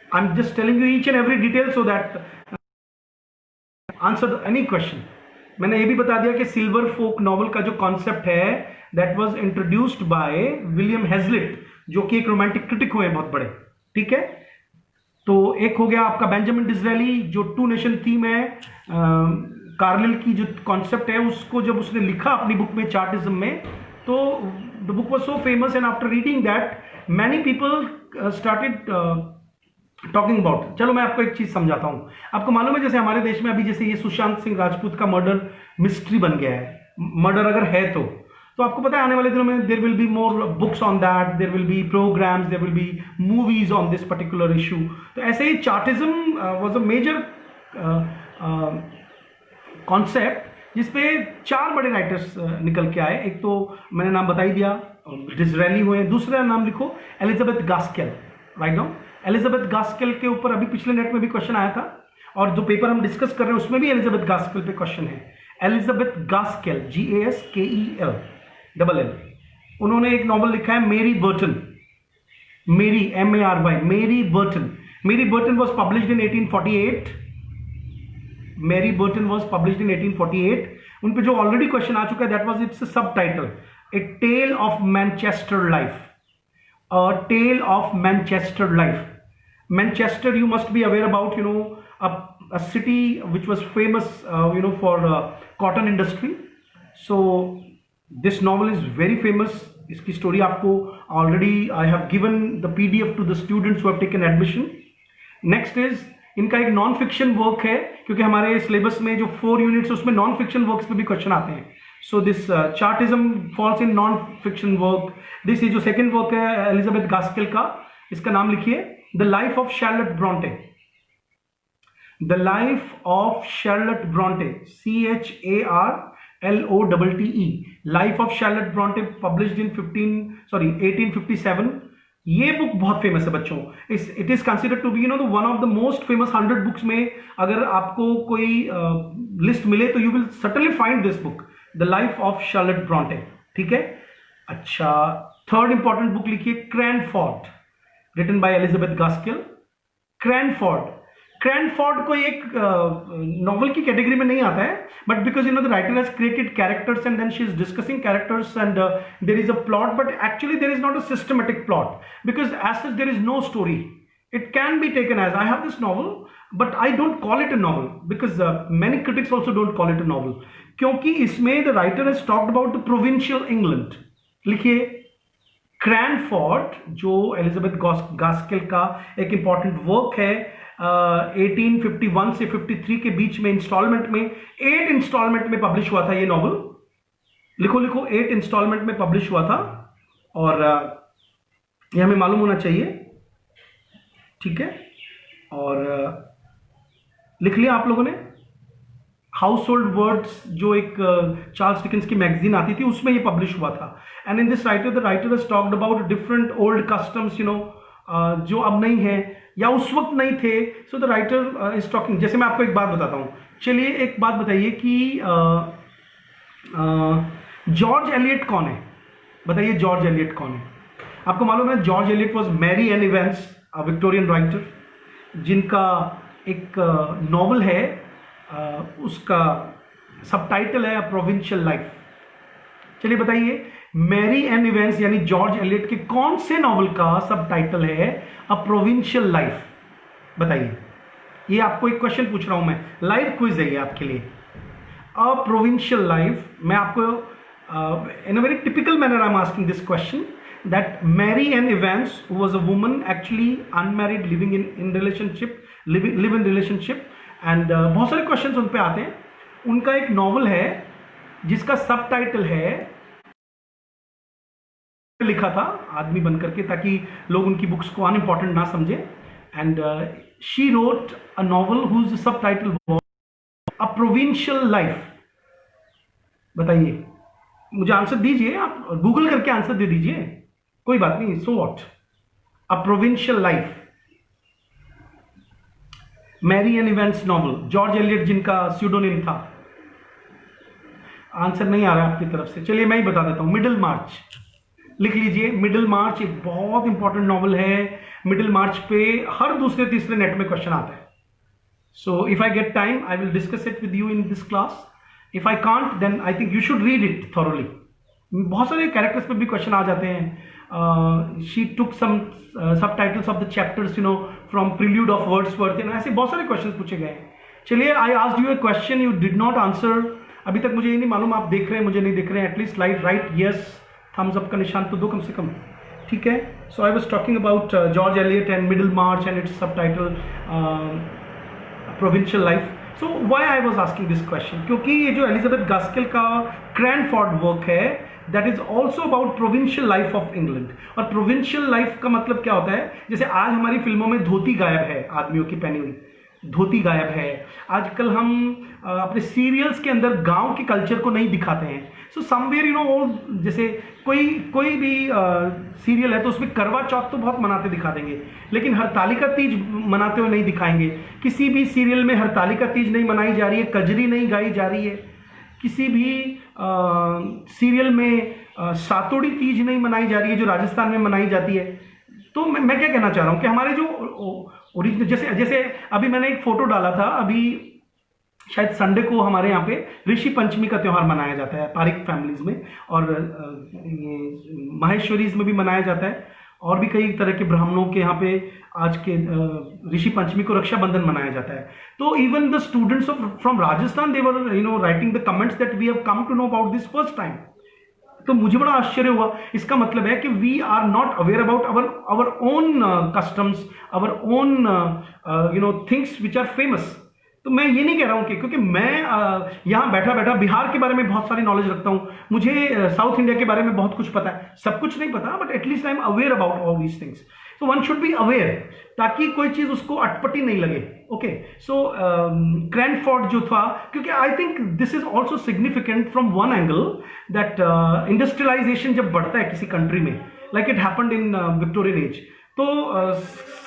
I am just telling you each and every detail so that answer any question. मैंने ये भी बता दिया कि सिल्वर फोक नॉवल का जो कॉन्सेप्ट है that was introduced by William Hazlitt, जो कि एक रोमांटिक क्रिटिक हुए बहुत बड़े। ठीक है, तो एक हो गया आपका बेंजामिन डिसरायली, जो टू नेशन थीम है, कार्लिल की जो कॉन्सेप्ट है उसको जब उसने लिखा अपनी बुक में चार्टिज्म में, तो the book was so famous and after reading that many people started talking about. चलो मैं आपको एक चीज समझाता हूं। आपको मालूम है जैसे हमारे देश में अभी जैसे ये सुशांत सिंह राजपूत का मर्डर मिस्ट्री बन गया है, मर्डर अगर है तो आपको पता है आने वाले दिनों में there will be more books on that, there will be programmes, there will be movies on this particular issue. तो ऐसे ही Chartism was a major concept जिसपे 4 बड़े राइटर्स निकल के आए। एक तो मैंने नाम बता ही दिया, डिसरायली हुए। दूसरा नाम लिखो एलिजाबेथ गास्केल, राइट डाउन। एलिजाबेथ गास्केल के ऊपर अभी पिछले नेट में भी क्वेश्चन आया था, और जो पेपर हम डिस्कस कर रहे हैं उसमें भी एलिजाबेथ गास्केल पे क्वेश्चन है। एलिजाबेथ गास्केल, GASKEL डबल L, उन्होंने एक नॉवल लिखा है मेरी बर्टन, मेरी MARY, मेरी बर्टन। मेरी बर्टन वॉज पब्लिश्ड इन 1848। मेरी बर्टन वॉज पब्लिश्ड इन 1848। उन पे जो ऑलरेडी क्वेश्चन आ चुका है that was its subtitle, a tale of Manchester life, a tale of Manchester life. Manchester, you must be aware about, a city which was famous, for cotton industry. So this novel is very famous. इसकी story आपको already I have given the PDF to the students who have taken admission. Next is इनका एक non fiction work है, क्योंकि हमारे syllabus में जो 4 units उसमें नॉन फिक्शन वर्क्स पे भी क्वेश्चन आते हैं। So this Chartism falls in non fiction work. This ये जो सेकेंड वर्क है एलिजाबेथ गास्केल का, इसका नाम लिखिए the life of Charlotte Bronte. The life of Charlotte Bronte, CHARLOTTE, life of Charlotte Bronte, published in 1857। ये बुक बहुत famous है बच्चों। It is considered to be one of the most famous 100 books में। अगर आपको कोई लिस्ट मिले तो you will certainly find this book, the life of Charlotte Bronte. ठीक है, अच्छा, थर्ड इंपॉर्टेंट बुक लिखिए Cranford, written by Elizabeth Gaskell. Cranford को एक नॉवल की कैटेगरी में नहीं आता है, but because the writer has created characters and then she is discussing characters and there is a plot, but actually there is not a systematic plot because as such there is no story. It can be taken as, I have this novel, but I don't call it a novel because many critics also don't call it a novel, क्योंकि इसमें the writer has talked about the provincial England। लिखिए क्रैनफोर्ड, जो Elizabeth Gaskell का एक important work है, 1851 से 53 के बीच में इंस्टॉलमेंट में, 8 इंस्टॉलमेंट में पब्लिश हुआ था ये नॉवल। लिखो 8 इंस्टॉलमेंट में पब्लिश हुआ था, और ये हमें मालूम होना चाहिए। ठीक है, और लिख लिया आप लोगों ने। हाउस होल्ड वर्ड्स, जो एक चार्ल्स डिकेंस की मैगजीन आती थी, उसमें ये पब्लिश हुआ था। And in this writer the writer has talked about different old customs, जो अब नहीं है या उस वक्त नहीं थे। So the writer is talking, जैसे मैं आपको एक बात बताता हूँ। चलिए एक बात बताइए कि जॉर्ज एलियट कौन है? बताइए जॉर्ज एलियट कौन है? आपको मालूम है George Eliot was Mary Ann Evans, Victorian writer, जिनका एक नॉवल है, उसका सबटाइटल है प्रोविंशियल लाइफ। चलिए बताइए, मैरी एन इवेंस यानी जॉर्ज एलियट के कौन से नॉवल का सब टाइटल है अ प्रोविंशियल लाइफ? बताइए, ये आपको एक क्वेश्चन पूछ रहा हूं मैं, लाइव क्विज है ये आपके लिए। अ प्रोविंशियल लाइफ, मैं आपको in a very typical manner I'm asking this question, that Mary Ann Evans, who was a woman actually unmarried, living in relationship, live in relationship, and बहुत सारे क्वेश्चंस उन पे आते हैं। उनका एक नॉवल है जिसका सब टाइटल है, लिखा था आदमी बन करके ताकि लोग उनकी बुक्स को अनइम्पॉर्टेंट ना समझे, and she wrote a novel whose subtitle a provincial life. बताइए, मुझे आंसर दीजिए, आप गूगल करके आंसर दे दीजिए, कोई बात नहीं, so what. A provincial life, Mary Ann Evans novel, George Eliot जिनका स्यूडोनिम था। आंसर नहीं आ रहा आपकी तरफ से, चलिए मैं ही बता देता हूं, मिडिल मार्च। लिख लीजिए, मिडिल मार्च एक बहुत इंपॉर्टेंट नॉवल है। मिडिल मार्च पे हर दूसरे तीसरे नेट में क्वेश्चन आता है। So if I get time I will discuss it with you in this class. If I can't then I think you should read it thoroughly. बहुत सारे कैरेक्टर्स पे भी क्वेश्चन आ जाते हैं। शी टुक सम सब titles of the chapters, you know, from prelude of Wordsworth, ऐसे बहुत सारे क्वेश्चन पूछे गए हैं। चलिए, I asked you a question, you did not answer. अभी तक मुझे ये नहीं मालूम आप देख रहे हैं मुझे नहीं देख रहे हैं, at least right yes, thumbs up का निशान तो दो कम से कम, ठीक है। So I was talking about George Eliot and Middlemarch and its subtitle provincial life. So why I was asking this question, क्योंकि ये जो एलिजाबेथ गास्किल का क्रैनफोर्ड वर्क है, that is also about provincial life of England. और provincial life का मतलब क्या होता है, जैसे आज हमारी फिल्मों में धोती गायब है, आदमियों की पहनी हुई धोती गायब है। आजकल हम अपने सीरियल्स के अंदर गांव के कल्चर को नहीं दिखाते हैं। सो समवेयर, यू नो, जैसे कोई भी सीरियल है तो उसमें करवा चौथ तो बहुत मनाते दिखा देंगे, लेकिन हरतालिका तीज मनाते हुए नहीं दिखाएंगे। किसी भी सीरियल में हरतालिका तीज नहीं मनाई जा रही है, कजरी नहीं गाई जा रही है। किसी भी सीरियल में सातोड़ी तीज नहीं मनाई जा रही है जो राजस्थान में मनाई जाती है। तो मैं क्या कहना चाह रहा हूँ कि हमारे जो ओरिजिनल, जैसे अभी मैंने एक फोटो डाला था, अभी शायद संडे को हमारे यहाँ पे ऋषि पंचमी का त्यौहार मनाया जाता है पारिक फैमिलीज में, और ये माहेश्वरीज में भी मनाया जाता है, और भी कई तरह के ब्राह्मणों के यहाँ पे आज के ऋषि पंचमी को रक्षाबंधन मनाया जाता है। तो even the students from Rajasthan, they were, you know, writing the comments that we have come to know about this first time. तो मुझे बड़ा आश्चर्य हुआ। इसका मतलब है कि we are not aware about our own customs, our own, you know, things which are famous. तो मैं ये नहीं कह रहा हूं कि क्योंकि मैं यहाँ बैठा बैठा बिहार के बारे में बहुत सारी नॉलेज रखता हूं, मुझे साउथ इंडिया के बारे में बहुत कुछ पता है, सब कुछ नहीं पता, but at least I am aware about all these things. So one should be aware, ताकि कोई चीज उसको अटपटी नहीं लगे। ओके, सो क्रैनफोर्ड जो था, क्योंकि I think this is also significant from one angle, that industrialisation जब बढ़ता है किसी कंट्री में, like it happened in Victorian age, तो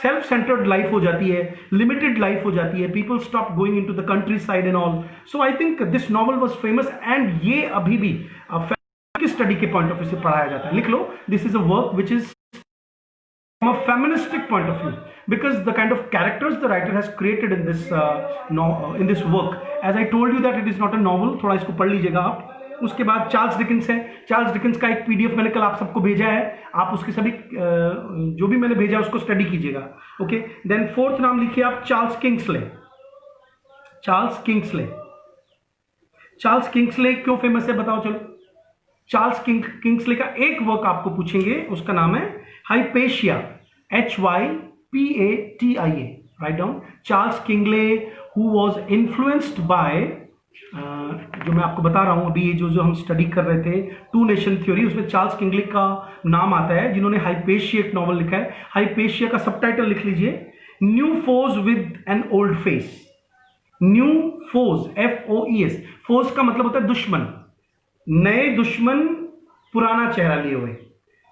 सेल्फ सेंटर्ड लाइफ हो जाती है, लिमिटेड लाइफ हो जाती है, people stop going into the countryside and all. So I think this novel was famous, and ये अभी भी की स्टडी के पॉइंट ऑफ व्यू से पढ़ाया जाता है। लिख लो, this is a work which is from a feministic point of view, because the kind of characters the writer has created in this in this work, as I told you that it is not a novel, थोड़ा इसको पढ़ लीजिएगा आप। उसके बाद Charles Dickens है, Charles Dickens का एक पीडीएफ मैंने कल आप सबको भेजा है, आप उसके सभी जो भी मैंने भेजा उसको स्टडी कीजिएगा। ओके, देन फोर्थ नाम लिखिए आप, Charles Kingsley. Charles Kingsley, Charles Kingsley क्यों फेमस है बताओ चलो। चार्ल्स किंग्सले का एक वर्क आपको पूछेंगे, उसका नाम है Hypatia, HYPATIA, write down. Charles किंगले who was influenced by, जो मैं आपको बता रहा हूं अभी, ये जो हम स्टडी कर रहे थे टू नेशन थ्योरी, उसमें चार्ल्स किंगले का नाम आता है, जिन्होंने हाइपेशिया एक नॉवल लिखा है। हाइपेशिया का सबटाइटल लिख लीजिए, new foes with an old face. New foes, FOES, foes का मतलब होता है दुश्मन, नए दुश्मन पुराना चेहरा लिए हुए,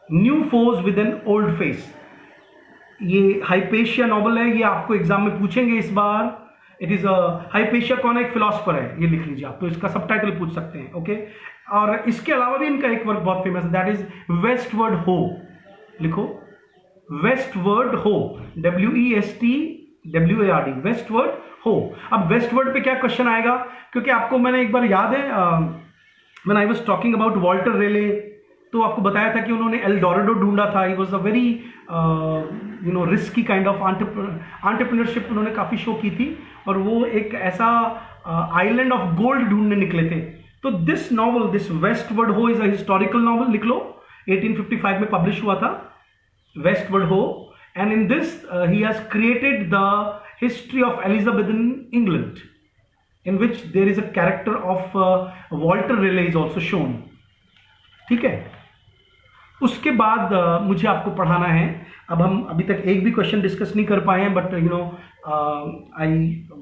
new foes with an old face. ये हाइपेशिया नॉवल है, ये आपको एग्जाम में पूछेंगे इस बार। इट इज हाइपेशिया कौन है, एक फिलोसफर है, ये लिख लीजिए आप, तो इसका सबटाइटल पूछ सकते हैं। ओके, और इसके अलावा भी इनका एक वर्क बहुत फेमस है, दैट इज वेस्टवर्ड हो। लिखो, वेस्टवर्ड हो, WESTWARD, वेस्टवर्ड हो। अब वेस्टवर्ड पे क्या क्वेश्चन आएगा, क्योंकि आपको मैंने एक बार याद है when I was talking about Walter Raleigh, तो आपको बताया था कि उन्होंने एल डोराडो ढूंढा था. He was a very risky kind of entrepreneurship उन्होंने काफ़ी शो की थी, और वो एक ऐसा आइलैंड ऑफ गोल्ड ढूंढने निकले थे. तो दिस नॉवल, दिस वेस्टवर्ड हो, इज अ हिस्टोरिकल नॉवल. लिख लो, 1855 में पब्लिश हुआ था, वेस्टवर्ड हो. And in this he has created the history of Elizabethan England, in which there is a character of Walter Raleigh is also shown. ठीक है. उसके बाद मुझे आपको पढ़ाना है. अब हम अभी तक एक भी क्वेश्चन डिस्कस नहीं कर पाए हैं, but I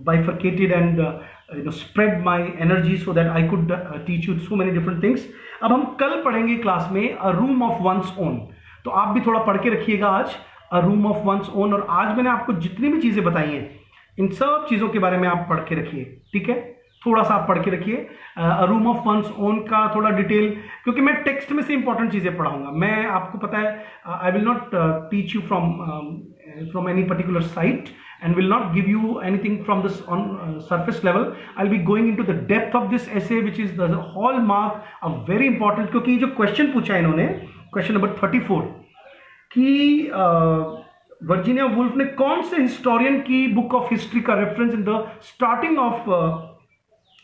bifurcated and spread my energy so that I could teach you so many different things. अब हम कल पढ़ेंगे क्लास में अ रूम ऑफ वंस ओन. तो आप भी थोड़ा पढ़ के रखिएगा आज, अ रूम ऑफ वंस ओन. और आज मैंने आपको जितनी भी चीज़ें बताई हैं, इन सब चीज़ों के बारे में आप पढ़ के रखिए. ठीक है, थोड़ा सा आप पढ़ के रखिए. अ रूम ऑफ वंस ओन का थोड़ा डिटेल, क्योंकि मैं टेक्स्ट में से इंपॉर्टेंट चीज़ें पढ़ाऊंगा. मैं आपको पता है, I will not teach you from any particular site and will not give you anything from this on surface level. I'll be going into the depth of this essay, which is the hallmark of very important. क्योंकि जो question पूछा इन्होंने, question number 34, कि Virginia Woolf ने कौन से historian की book of history का reference in the starting of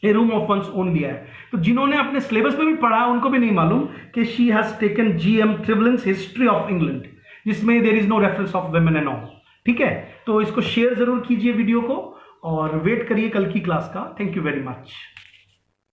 A room of one's own दिया है. तो जिन्होंने अपने सिलेबस में भी पढ़ा उनको भी नहीं मालूम कि she has taken G.M. Trevelyan's history of England, जिसमें there is no reference of women and all. ठीक है, तो इसको शेयर जरूर कीजिए वीडियो को, और वेट करिए कल की क्लास का. Thank you very much.